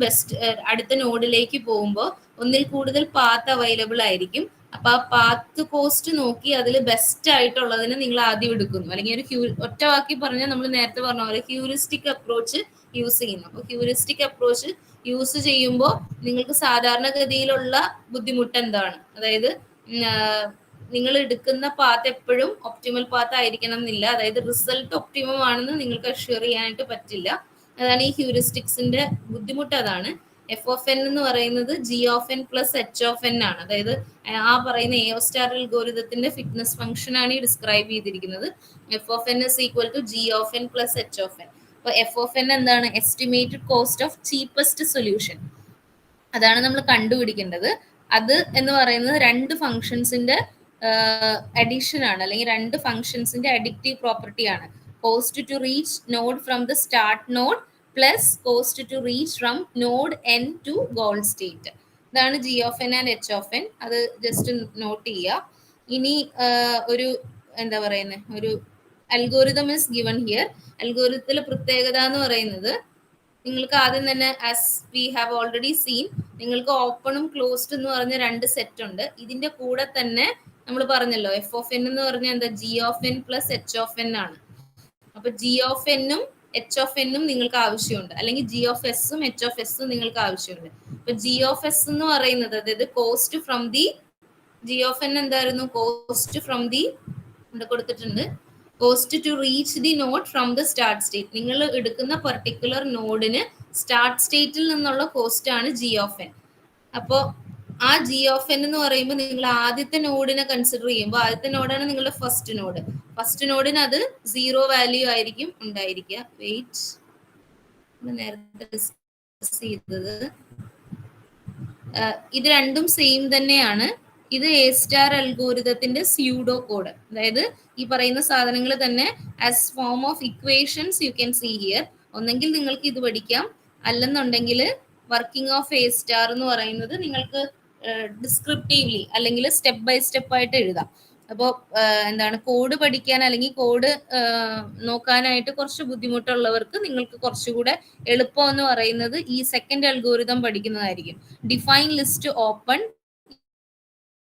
അടുത്ത നോഡിലേക്ക് പോകുമ്പോൾ ഒന്നിൽ കൂടുതൽ പാത്ത് അവൈലബിൾ ആയിരിക്കും. അപ്പൊ ആ പാത്ത് കോസ്റ്റ് നോക്കി അതിൽ ബെസ്റ്റ് ആയിട്ടുള്ളതിന് നിങ്ങൾ ആദ്യം എടുക്കുന്നു. അല്ലെങ്കിൽ ഒറ്റ വാക്കി പറഞ്ഞാൽ നമ്മൾ നേരത്തെ പറഞ്ഞ പോലെ ഹ്യൂറിസ്റ്റിക് അപ്രോച്ച് യൂസ് ചെയ്യുന്നു. അപ്പൊ ഹ്യൂറിസ്റ്റിക് അപ്രോച്ച് യൂസ് ചെയ്യുമ്പോൾ നിങ്ങൾക്ക് സാധാരണഗതിയിലുള്ള ബുദ്ധിമുട്ട് എന്താണ്? അതായത് നിങ്ങൾ എടുക്കുന്ന പാത്ത് എപ്പോഴും ഒപ്റ്റിമൽ പാത്ത് ആയിരിക്കണം എന്നില്ല. അതായത് റിസൾട്ട് ഒപ്റ്റിമം ആണെന്ന് നിങ്ങൾക്ക് അഷ്യൂർ ചെയ്യാനായിട്ട് പറ്റില്ല. അതാണ് ഈ ഹ്യൂറിസ്റ്റിക്സിന്റെ ബുദ്ധിമുട്ട്. അതാണ് F(n) എന്ന് പറയുന്നത് G(n) പ്ലസ് H(n) ആണ്. അതായത് ആ പറയുന്ന AO സ്റ്റാർ അൽഗോരിതത്തിന്റെ ഫിറ്റ്നസ് ഫംഗ്ഷൻ ആണ് ഈ ഡിസ്ക്രൈബ് ചെയ്തിരിക്കുന്നത്. F(n) is equal to G(n) plus H(n). അപ്പൊ F(n) എന്താണ്? Estimated cost of cheapest solution. അതാണ് നമ്മൾ കണ്ടുപിടിക്കേണ്ടത്. അത് എന്ന് പറയുന്നത് 2 ഫംഗ്ഷൻസിന്റെ അഡിഷൻ ആണ്, അല്ലെങ്കിൽ 2 ഫംഗ്ഷൻസിന്റെ അഡിക്റ്റീവ് പ്രോപ്പർട്ടി ആണ്. Cost to reach node from the start node plus cost to reach from node N to goal state. ഇതാണ് G(n) ആൻഡ് H(n). അത് ജസ്റ്റ് നോട്ട് ചെയ്യുക. ഇനി ഒരു എന്താ പറയുന്നത്, ഒരു അൽഗോരിതം ഇസ് ഗിവൺ ഹിയർ. അൽഗോരിതത്തിലെ പ്രത്യേകത എന്ന് പറയുന്നത് നിങ്ങൾക്ക് ആദ്യം തന്നെ as we have already scene നിങ്ങൾക്ക് ഓപ്പണും ക്ലോസ്ഡ് എന്ന് പറഞ്ഞ 2 സെറ്റ് ഉണ്ട്. ഇതിന്റെ കൂടെ തന്നെ നമ്മൾ പറഞ്ഞല്ലോ F(n) എന്ന് പറഞ്ഞാൽ എന്താ? G(n) പ്ലസ് H(n) ആണ്. അപ്പൊ G(n) ഉം H(n) ഉം നിങ്ങൾക്ക് ആവശ്യമുണ്ട്, അല്ലെങ്കിൽ G(s) ഉം H(s) ഉം നിങ്ങൾക്ക് ആവശ്യമുണ്ട്. അപ്പൊ G(s) എന്ന് പറയുന്നത് അതായത് കോസ്റ്റ് ഫ്രം ദി G(n) എന്തായിരുന്നു? കോസ്റ്റ് ഫ്രം ദി ഇവിടെ കൊടുത്തിട്ടുണ്ട്. Cost to reach the node from the start state. നിങ്ങൾ എടുക്കുന്ന പെർട്ടിക്കുലർ നോഡിന് സ്റ്റാർട്ട് സ്റ്റേറ്റിൽ നിന്നുള്ള കോസ്റ്റ് ആണ് G(n). അപ്പോൾ ആ G(n) എന്ന് പറയുമ്പോൾ നിങ്ങൾ ആദ്യത്തെ നോഡിനെ കൺസിഡർ ചെയ്യുമ്പോൾ ആദ്യത്തെ നോഡാണ് നിങ്ങളുടെ ഫസ്റ്റ് നോഡ്. ഫസ്റ്റ് നോഡിന് അത് 0 വാല്യൂ ആയിരിക്കും ഉണ്ടായിരിക്കുക. വെയിറ്റ്, നേരത്തെ ഡിസ്കസ് ചെയ്തത് ഇത് രണ്ടും സെയിം തന്നെയാണ്. ഇത് A സ്റ്റാർ അൽഗോരിതത്തിന്റെ സ്യൂഡോ കോഡ്. അതായത് ഈ പറയുന്ന സാധനങ്ങൾ തന്നെ as form of equations you can see here. ഒന്നെങ്കിൽ നിങ്ങൾക്ക് ഇത് പഠിക്കാം, അല്ലെന്നുണ്ടെങ്കിൽ വർക്കിംഗ് ഓഫ് A സ്റ്റാർ എന്ന് പറയുന്നത് നിങ്ങൾക്ക് ഡിസ്ക്രിപ്റ്റീവ്ലി അല്ലെങ്കിൽ സ്റ്റെപ്പ് ബൈ സ്റ്റെപ്പ് ആയിട്ട് എഴുതാം. അപ്പോൾ എന്താണ് കോഡ് പഠിക്കാൻ അല്ലെങ്കിൽ കോഡ് നോക്കാനായിട്ട് കുറച്ച് ബുദ്ധിമുട്ടുള്ളവർക്ക് നിങ്ങൾക്ക് കുറച്ചുകൂടെ എളുപ്പം എന്ന് പറയുന്നത് ഈ സെക്കൻഡ് അൽഗോരിതം പഠിക്കുന്നതായിരിക്കും. Define list open.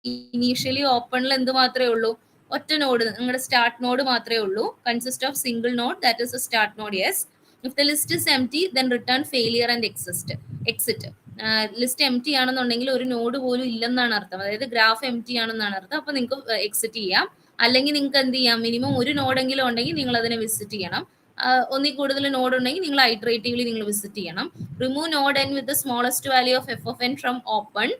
ഇനീഷ്യലി ഓപ്പണിൽ എന്ത് മാത്രമേ ഉള്ളൂ? ഒറ്റ നോഡ് നിങ്ങളുടെ സ്റ്റാർട്ട് നോഡ് മാത്രമേ ഉള്ളൂ. Consist of single node, that is A start node, yes. If the list is empty then return failure and exit. List empty ആണെന്നുണ്ടെങ്കിൽ ഒരു നോഡ് പോലും ഇല്ലെന്നാണ് അർത്ഥം, അതായത് ഗ്രാഫ് എംപ്റ്റി ആണെന്നാണ് അർത്ഥം. അപ്പൊ നിങ്ങൾക്ക് എക്സിറ്റ് ചെയ്യാം. അല്ലെങ്കിൽ നിങ്ങൾക്ക് എന്ത് ചെയ്യാം, മിനിമം ഒരു നോഡെങ്കിലും ഉണ്ടെങ്കിൽ നിങ്ങൾ അതിനെ വിസിറ്റ് ചെയ്യണം. ഒന്നിൽ കൂടുതൽ നോഡ് ഉണ്ടെങ്കിൽ നിങ്ങൾ ഐട്രേറ്റീവ്ലി നിങ്ങൾ വിസിറ്റ് ചെയ്യണം. Remove node n with the smallest value of f of n from open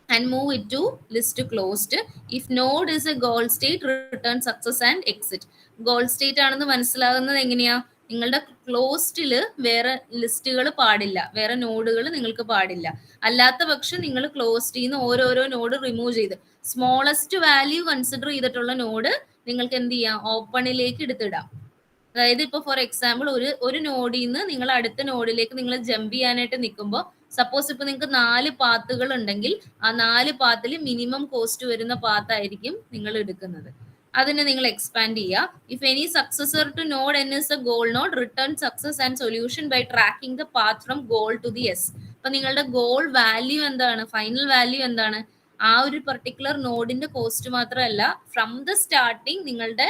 and move it to list closed. If node is a goal state, return success and exit. Goal state ആണെന്ന് മനസ്സിലാകുന്നത് എങ്ങനെയാ? നിങ്ങളുടെ ക്ലോസ്ഡില് വേറെ ലിസ്റ്റുകൾ പാടില്ല, വേറെ നോഡുകൾ നിങ്ങൾക്ക് പാടില്ല. അല്ലാത്ത പക്ഷം നിങ്ങൾ ക്ലോസ്ഡ് നിന്ന് ഓരോരോ നോഡ് റിമൂവ് ചെയ്ത് സ്മോളസ്റ്റ് വാല്യൂ കൺസിഡർ ചെയ്തിട്ടുള്ള നോഡ് നിങ്ങൾക്ക് എന്ത് ചെയ്യാം, ഓപ്പണിലേക്ക് എടുത്തിടാം. അതായത് ഇപ്പൊ ഫോർ എക്സാമ്പിൾ ഒരു നോഡിൽ നിന്ന് നിങ്ങൾ അടുത്ത നോഡിലേക്ക് നിങ്ങൾ ജമ്പ് ചെയ്യാനായിട്ട് നിൽക്കുമ്പോൾ, സപ്പോസ് ഇപ്പൊ നിങ്ങൾക്ക് 4 പാത്തുകൾ ഉണ്ടെങ്കിൽ ആ 4 പാത്തിൽ മിനിമം കോസ്റ്റ് വരുന്ന പാത്തായിരിക്കും നിങ്ങൾ എടുക്കുന്നത്. അതിനെ നിങ്ങൾ എക്സ്പാൻഡ് ചെയ്യുക. If any successor to node n is a goal node, return success and solution by tracking the path from goal to the s. അപ്പൊ നിങ്ങളുടെ ഗോൾ വാല്യൂ എന്താണ്, ഫൈനൽ വാല്യൂ എന്താണ്, ആ ഒരു പെർട്ടിക്കുലർ നോഡിന്റെ കോസ്റ്റ് മാത്രമല്ല, ഫ്രം ദ സ്റ്റാർട്ടിങ് നിങ്ങളുടെ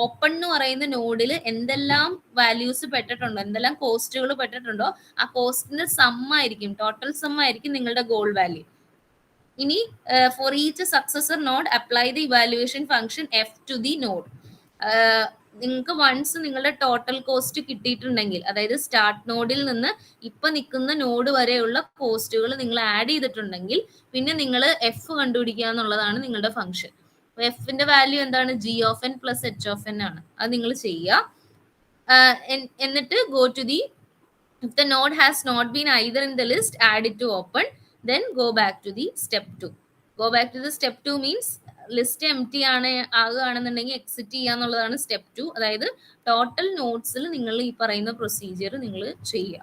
open എന്ന് പറയുന്ന നോഡിൽ എന്തെല്ലാം വാല്യൂസ് പെട്ടിട്ടുണ്ടോ, എന്തെല്ലാം കോസ്റ്റുകൾ പെട്ടിട്ടുണ്ടോ, ആ കോസ്റ്റിന്റെ സം ആയിരിക്കും, ടോട്ടൽ സം ആയിരിക്കും നിങ്ങളുടെ ഗോൾ വാല്യൂ. ഇനി for each successor node apply the evaluation function F to the node. നിങ്ങൾക്ക് വൺസ് നിങ്ങളുടെ ടോട്ടൽ കോസ്റ്റ് കിട്ടിയിട്ടുണ്ടെങ്കിൽ, അതായത് സ്റ്റാർട്ട് നോഡിൽ നിന്ന് ഇപ്പൊ നിൽക്കുന്ന നോഡ് വരെയുള്ള കോസ്റ്റുകൾ നിങ്ങൾ ആഡ് ചെയ്തിട്ടുണ്ടെങ്കിൽ പിന്നെ നിങ്ങൾ എഫ് കണ്ടുപിടിക്കുക എന്നുള്ളതാണ് നിങ്ങളുടെ ഫംഗ്ഷൻ. എഫിന്റെ വാല്യൂ എന്താണ്, G of N plus H of N ആണ്. അത് നിങ്ങൾ ചെയ്യുക. എന്നിട്ട് go to the, if the node has not been either in the list, add it to open, then go back to the step 2. Go back to the step 2 means list empty ആകുകയാണെന്നുണ്ടെങ്കിൽ exit ചെയ്യാന്നുള്ളതാണ് step 2. അതായത് total നോട്ട്സിൽ നിങ്ങൾ ഈ പറയുന്ന procedure നിങ്ങൾ ചെയ്യുക.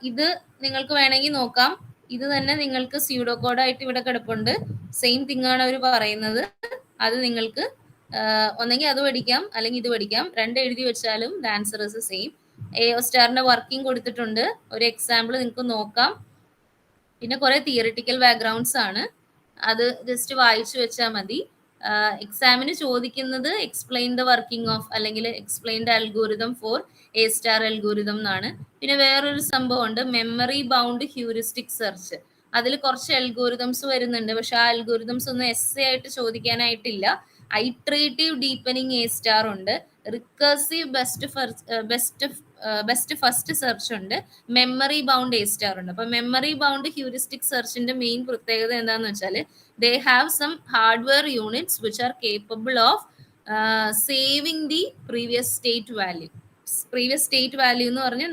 ഇത് നിങ്ങൾക്ക് വേണമെങ്കിൽ നോക്കാം. ഇത് തന്നെ നിങ്ങൾക്ക് സ്യൂഡോ കോഡായിട്ട് ഇവിടെ കിടപ്പുണ്ട്. സെയിം തിങ് ആണ് അവർ പറയുന്നത്. അത് നിങ്ങൾക്ക് ഒന്നെങ്കിൽ അത് പഠിക്കാം അല്ലെങ്കിൽ ഇത് പഠിക്കാം. രണ്ട് എഴുതി വെച്ചാലും the answer is same. AO സ്റ്റാറിന്റെ വർക്കിംഗ് കൊടുത്തിട്ടുണ്ട്. ഒരു എക്സാമ്പിൾ നിങ്ങൾക്ക് നോക്കാം. പിന്നെ കുറെ തിയറിറ്റിക്കൽ ബാക്ക്ഗ്രൗണ്ട്സ് ആണ്, അത് ജസ്റ്റ് വായിച്ചു വെച്ചാൽ മതി. എക്സാമിന് ചോദിക്കുന്നത് എക്സ്പ്ലെയിൻ ദ വർക്കിംഗ് ഓഫ് അല്ലെങ്കിൽ explain the algorithm four A star algorithm എന്നാണ്. പിന്നെ വേറൊരു സംഭവം ഉണ്ട്, മെമ്മറി ബൗണ്ട് ഹ്യൂറിസ്റ്റിക് സെർച്ച്. അതിൽ കുറച്ച് അൽഗോരിതംസ് വരുന്നുണ്ട്, പക്ഷെ ആ അൽഗോരിതംസ് ഒന്നും എസ് ആയിട്ട് ചോദിക്കാനായിട്ടില്ല. ഐട്രേറ്റീവ് ഡീപ്പനിങ് എ സ്റ്റാർ ഉണ്ട്, റിക്കർസീവ് ബെസ്റ്റ് ഫസ്റ്റ് സെർച്ച് ഉണ്ട്, മെമ്മറി ബൗണ്ട് എ സ്റ്റാർ ഉണ്ട്. അപ്പൊ മെമ്മറി ബൗണ്ട് ഹ്യൂറിസ്റ്റിക് സെർച്ചിന്റെ മെയിൻ പ്രത്യേകത എന്താന്ന് വെച്ചാൽ they have some hardware units which are capable of saving the previous state value. Previous state value എന്ന് പറഞ്ഞാൽ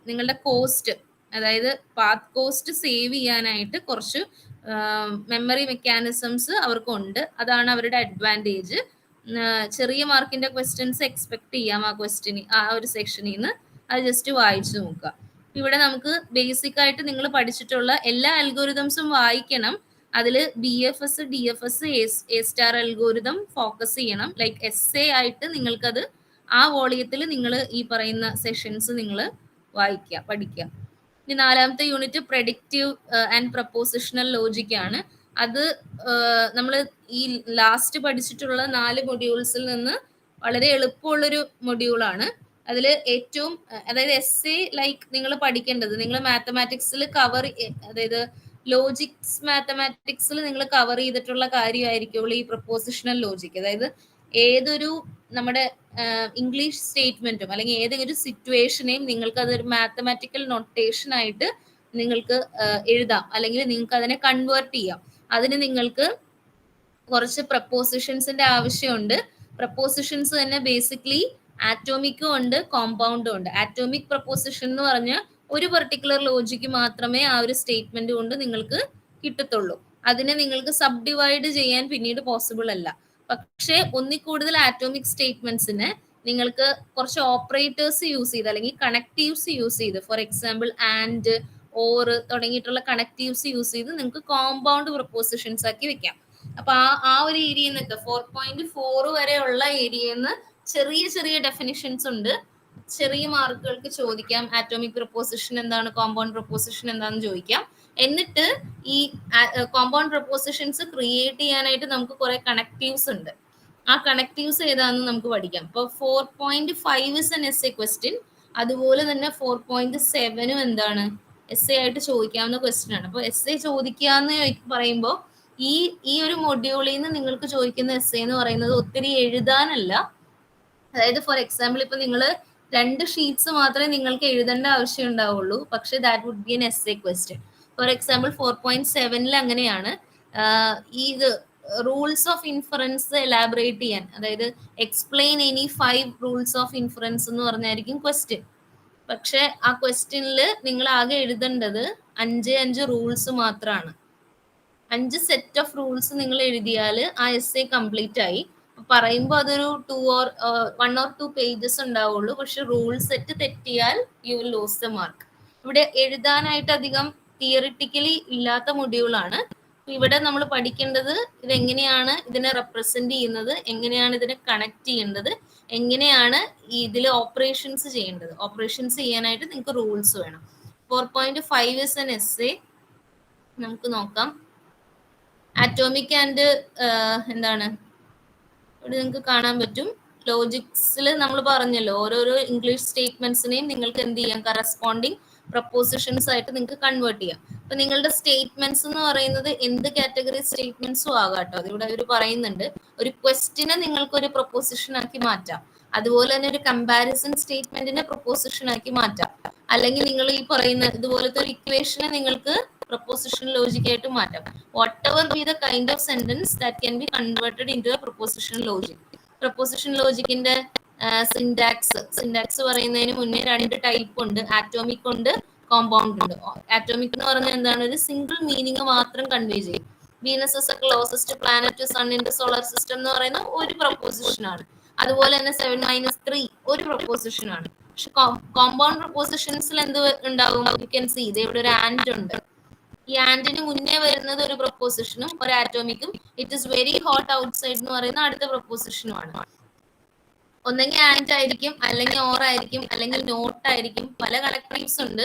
നിങ്ങളുടെ കോസ്റ്റ്, അതായത് പാത്ത് കോസ്റ്റ് സേവ് ചെയ്യാനായിട്ട് കുറച്ച് മെമ്മറി മെക്കാനിസംസ് അവർക്കുണ്ട്. അതാണ് അവരുടെ അഡ്വാൻറ്റേജ്. ചെറിയ മാർക്കിന്റെ ക്വസ്റ്റ്യൻസ് എക്സ്പെക്ട് ചെയ്യാം ആ ഒരു സെക്ഷനിൽ നിന്ന്. അത് ജസ്റ്റ് വായിച്ചു നോക്കുക. ഇവിടെ നമുക്ക് ബേസിക് ആയിട്ട് നിങ്ങൾ പഠിച്ചിട്ടുള്ള എല്ലാ അൽഗോരിതംസും വായിക്കണം. അതിൽ BFS, DFS, A star algorithm focus ചെയ്യണം. ലൈക്ക് essay ആയിട്ട് നിങ്ങൾക്കത് ആ വോളിയത്തിൽ നിങ്ങൾ ഈ പറയുന്ന സെഷൻസ് നിങ്ങൾ വായിക്കുക, പഠിക്കുക. ഇനി 4ാമത്തെ unit predictive and propositional logic ആണ്. അത് നമ്മൾ ഈ ലാസ്റ്റ് പഠിച്ചിട്ടുള്ള 4 മൊഡ്യൂൾസിൽ നിന്ന് വളരെ എളുപ്പമുള്ളൊരു മൊഡ്യൂളാണ്. അതിൽ ഏറ്റവും, അതായത് essay ലൈക്ക് നിങ്ങൾ പഠിക്കേണ്ടത്, നിങ്ങൾ മാത്തമാറ്റിക്സിൽ അതായത് ലോജിക്സ് മാത്തമാറ്റിക്സിൽ നിങ്ങൾ കവർ ചെയ്തിട്ടുള്ള കാര്യമായിരിക്കുള്ളൂ ഈ പ്രപ്പോസിഷണൽ ലോജിക്. അതായത് ഏതൊരു നമ്മുടെ ഇംഗ്ലീഷ് സ്റ്റേറ്റ്മെന്റും അല്ലെങ്കിൽ ഏതൊരു സിറ്റുവേഷനെയും നിങ്ങൾക്ക് അതൊരു മാത്തമാറ്റിക്കൽ നൊട്ടേഷൻ ആയിട്ട് നിങ്ങൾക്ക് എഴുതാം, അല്ലെങ്കിൽ നിങ്ങൾക്ക് അതിനെ കൺവേർട്ട് ചെയ്യാം. അതിന് നിങ്ങൾക്ക് കുറച്ച് പ്രപ്പോസിഷൻസിന്റെ ആവശ്യമുണ്ട്. പ്രപ്പോസിഷൻസ് തന്നെ ബേസിക്കലി ആറ്റോമിക്കും ഉണ്ട്, കോമ്പൗണ്ടും ഉണ്ട്. ആറ്റോമിക് പ്രപ്പോസിഷൻ എന്ന് പറഞ്ഞാൽ ഒരു പെർട്ടിക്കുലർ ലോജിക്ക് മാത്രമേ ആ ഒരു സ്റ്റേറ്റ്മെന്റ് കൊണ്ട് നിങ്ങൾക്ക് കിട്ടത്തുള്ളൂ. അതിനെ നിങ്ങൾക്ക് സബ് ഡിവൈഡ് ചെയ്യാൻ പിന്നീട് പോസിബിൾ അല്ല. പക്ഷേ ഒന്നിൽ കൂടുതൽ ആറ്റോമിക് സ്റ്റേറ്റ്മെന്റ്സിന് നിങ്ങൾക്ക് കുറച്ച് ഓപ്പറേറ്റേഴ്സ് യൂസ് ചെയ്ത് അല്ലെങ്കിൽ കണക്റ്റീവ്സ് യൂസ് ചെയ്ത്, ഫോർ എക്സാമ്പിൾ ആൻഡ്, ഓർ തുടങ്ങിയിട്ടുള്ള കണക്റ്റീവ്സ് യൂസ് ചെയ്ത് നിങ്ങൾക്ക് കോമ്പൗണ്ട് പ്രപ്പോസിഷൻസ് ആക്കി വെക്കാം. അപ്പൊ ആ ഒരു ഏരിയയിൽ നിന്നൊക്കെ 4.4 വരെയുള്ള ഏരിയയിൽ നിന്ന് ചെറിയ ചെറിയ ഡെഫിനിഷൻസ് ഉണ്ട്. ചെറിയ മാർക്കുകൾക്ക് ചോദിക്കാം ആറ്റോമിക് പ്രൊപ്പോസിഷൻ എന്താണ്, കോമ്പൗണ്ട് പ്രൊപ്പോസിഷൻ എന്താണെന്ന് ചോദിക്കാം. എന്നിട്ട് ഈ കോമ്പൗണ്ട് പ്രൊപ്പോസിഷൻസ് ക്രിയേറ്റ് ചെയ്യാനായിട്ട് നമുക്ക് കുറെ കണക്റ്റീവ്സ് ഉണ്ട്. ആ കണക്റ്റീവ്സ് ഏതാണെന്ന് നമുക്ക് പഠിക്കാം. ഇപ്പോൾ 4.5 is an essay question. അതുപോലെ തന്നെ 4.7 എന്താണ് എസ് എ ആയിട്ട് ചോദിക്കാവുന്ന ക്വസ്റ്റ്യൻ ആണ്. അപ്പോൾ എസ് എ ചോദിക്കാന്ന് പറയുമ്പോൾ ഈ ഒരു മൊഡ്യൂളിൽ നിന്ന് നിങ്ങൾക്ക് ചോദിക്കുന്ന എസ് എ എന്ന് പറയുന്നത് ഒത്തിരി എഴുതാനല്ല. അതായത് ഫോർ എക്സാമ്പിൾ ഇപ്പൊ നിങ്ങൾ 2 ഷീറ്റ്സ് മാത്രമേ നിങ്ങൾക്ക് എഴുതേണ്ട ആവശ്യം ഉണ്ടാവുള്ളൂ. പക്ഷെ that would be an essay question. For example 4.7 അങ്ങനെയാണ് ഇത് റൂൾസ് ഓഫ് ഇൻഫറൻസ് എലാബറേറ്റ് ചെയ്യാൻ, അതായത് explain any 5 rules of inference എന്ന് പറഞ്ഞായിരിക്കും ക്വസ്റ്റ്യൻ. പക്ഷെ ആ ക്വസ്റ്റ്യനിൽ നിങ്ങൾ ആകെ എഴുതേണ്ടത് 5 റൂൾസ് മാത്രമാണ്. 5 സെറ്റ് ഓഫ് റൂൾസ് നിങ്ങൾ എഴുതിയാൽ ആ എസ് എ കംപ്ലീറ്റ് ആയി. പറയുമ്പോൾ അതൊരു 1 or 2 പേജസ് ഉണ്ടാവുള്ളൂ. പക്ഷെ റൂൾ സെറ്റ് തെറ്റിയാൽ you will lose the mark. ഇവിടെ എഴുതാനായിട്ട് അധികം തിയറിറ്റിക്കലി ഇല്ലാത്ത മൊഡ്യൂളാണ്. ഇവിടെ നമ്മൾ പഠിക്കേണ്ടത് ഇതെങ്ങനെയാണ് ഇതിനെ റെപ്രസെന്റ് ചെയ്യുന്നത്, എങ്ങനെയാണ് ഇതിനെ കണക്ട് ചെയ്യേണ്ടത്, എങ്ങനെയാണ് ഇതിൽ ഓപ്പറേഷൻസ് ചെയ്യേണ്ടത്. ഓപ്പറേഷൻസ് ചെയ്യാനായിട്ട് നിങ്ങൾക്ക് റൂൾസ് വേണം. 4.5 ഇസ് എൻ എസ് എ. നമുക്ക് നോക്കാം. ആറ്റോമിക് ആൻഡ് എന്താണ് ഇവിടെ നിങ്ങൾക്ക് കാണാൻ പറ്റും. ലോജിക്സിൽ നമ്മൾ പറഞ്ഞല്ലോ ഓരോരോ ഇംഗ്ലീഷ് സ്റ്റേറ്റ്മെന്റ്സിനെയും നിങ്ങൾക്ക് എന്ത് ചെയ്യാം, കറസ്പോണ്ടിങ് പ്രപ്പോസിഷൻസ് ആയിട്ട് നിങ്ങൾക്ക് കൺവേർട്ട് ചെയ്യാം. അപ്പൊ നിങ്ങളുടെ സ്റ്റേറ്റ്മെന്റ്സ് എന്ന് പറയുന്നത് എന്ത് കാറ്റഗറി സ്റ്റേറ്റ്മെന്റ്സും ആകാട്ടോ. അതിവിടെ അവർ പറയുന്നുണ്ട്. ഒരു ക്വസ്റ്റിനെ നിങ്ങൾക്ക് ഒരു പ്രപ്പോസിഷൻ ആക്കി മാറ്റാം. അതുപോലെ തന്നെ ഒരു കമ്പാരിസൺ സ്റ്റേറ്റ്മെന്റിനെ പ്രപ്പോസിഷൻ ആക്കി മാറ്റാം. അല്ലെങ്കിൽ നിങ്ങൾ ഈ പറയുന്ന ഇതുപോലത്തെ ഒരു ഇക്വേഷനെ നിങ്ങൾക്ക് പ്രപ്പോസിഷൻ ലോജിക് ആയിട്ട് മാറ്റാം. whatever be the kind of sentence that can be converted into a proposition logic. Proposition ലോജിക്കിന്റെ സിൻടാക്സ് പറയുന്നതിന് മുന്നേ 2 ടൈപ്പ് ഉണ്ട്. ആറ്റോമിക് ഉണ്ട്, കോമ്പൗണ്ട് ഉണ്ട്. ആറ്റോമിക് എന്ന് പറഞ്ഞാൽ എന്താണ്, ഒരു സിംഗിൾ മീനിങ് മാത്രം കൺവേ ചെയ്യും. Venus is a closest planet to sun in the solar system എന്ന് പറയുന്ന ഒരു പ്രപ്പോസിഷൻ ആണ്. അതുപോലെ തന്നെ 7-3 ഒരു പ്രപ്പോസിഷൻ ആണ്. പക്ഷെ കോമ്പൗണ്ട് പ്രപ്പോസിഷൻസിൽ എന്ത് ഉണ്ടാവും, യു ക്യാൻ സീ ഇവിടെ ഒരു ആൻഡ് ഉണ്ട്. ഈ ആൻഡിന് മുന്നേ വരുന്നത് ഒരു പ്രപ്പോസിഷനും ഒരു ആറ്റോമിക്കും it is very hot outside എന്ന് പറയുന്ന അടുത്ത പ്രപ്പോസിഷനുമാണ്. ഒന്നെങ്കിൽ ആൻഡ് ആയിരിക്കും, അല്ലെങ്കിൽ ഓർ ആയിരിക്കും, അല്ലെങ്കിൽ നോട്ട് ആയിരിക്കും. പല കണക്റ്റീവ്സ് ഉണ്ട്.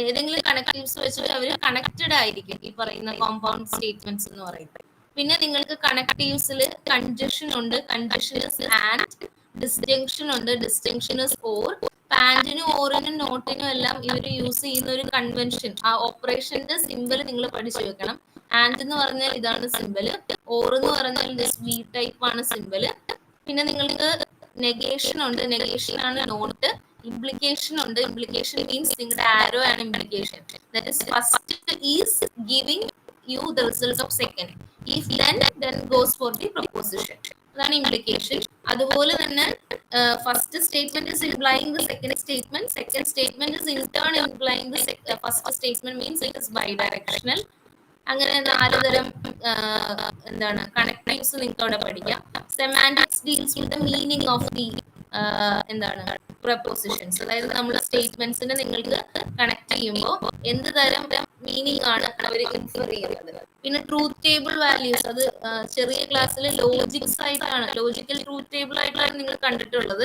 ഏതെങ്കിലും കണക്റ്റീവ്സ് വെച്ചിട്ട് അവർ കണക്റ്റഡ് ആയിരിക്കും ഈ പറയുന്ന കോമ്പൗണ്ട് സ്റ്റേറ്റ്മെന്റ്സ് എന്ന് പറയുന്നത്. പിന്നെ നിങ്ങൾക്ക് കണക്റ്റീവ്സിൽ കൺജക്ഷൻ ഉണ്ട്. Conjunction is and. ഡിസ്റ്റിങ്ഷൻ ഉണ്ട്. Distinction is or. ആൻഡിനും ഓറിനും നോട്ടിനും എല്ലാം ഇവർ യൂസ് ചെയ്യുന്ന ഒരു കൺവെൻഷൻ, ആ ഓപ്പറേഷന്റെ സിമ്പിൾ നിങ്ങൾ പഠിച്ചു വെക്കണം. ആൻഡ് എന്ന് പറഞ്ഞാൽ ഇതാണ് സിമ്പിള്. ഓർ എന്ന് പറഞ്ഞാൽ വി ടൈപ്പ് ആണ് സിമ്പിള്. പിന്നെ നിങ്ങൾക്ക് നെഗേഷൻ ഉണ്ട്. നെഗേഷൻ ആണ് നോട്ട്. ഇംപ്ലിക്കേഷൻ ഉണ്ട്. ഇംപ്ലിക്കേഷൻ മീൻസ് നിങ്ങളുടെ ആരോ ആണ് implication. That is first is giving you the result of second. If then goes for the proposition. അതാണ് ഇംപ്ലിക്കേഷൻ. അതുപോലെ തന്നെ first statement is implying the second statement. Second statement is in turn implying the first statement means it is bidirectional. അങ്ങനെ 4 തരം എന്താണ് connectives നിങ്ങൾക്ക് അവിടെ പഠിക്കാം. Semantics deals with the meaning of the എന്താണ് പ്രപ്പോസിഷൻസ്. അതായത് നമ്മൾ സ്റ്റേറ്റ്മെന്റ്സിനെ നിങ്ങൾക്ക് കണക്ട് ചെയ്യുമ്പോൾ എന്ത് തരം മീനിങ് ആണ് അവർ ഇൻഫർ ചെയ്യുന്നത്. പിന്നെ ട്രൂത്ത് ടേബിൾ വാല്യൂസ്, അത് ചെറിയ ക്ലാസ്സിൽ ലോജിക്സ് ആയിട്ടാണ്, ലോജിക്കൽ ട്രൂത്ത് ടേബിൾ ആയിട്ടാണ് നിങ്ങൾ കണ്ടിട്ടുള്ളത്.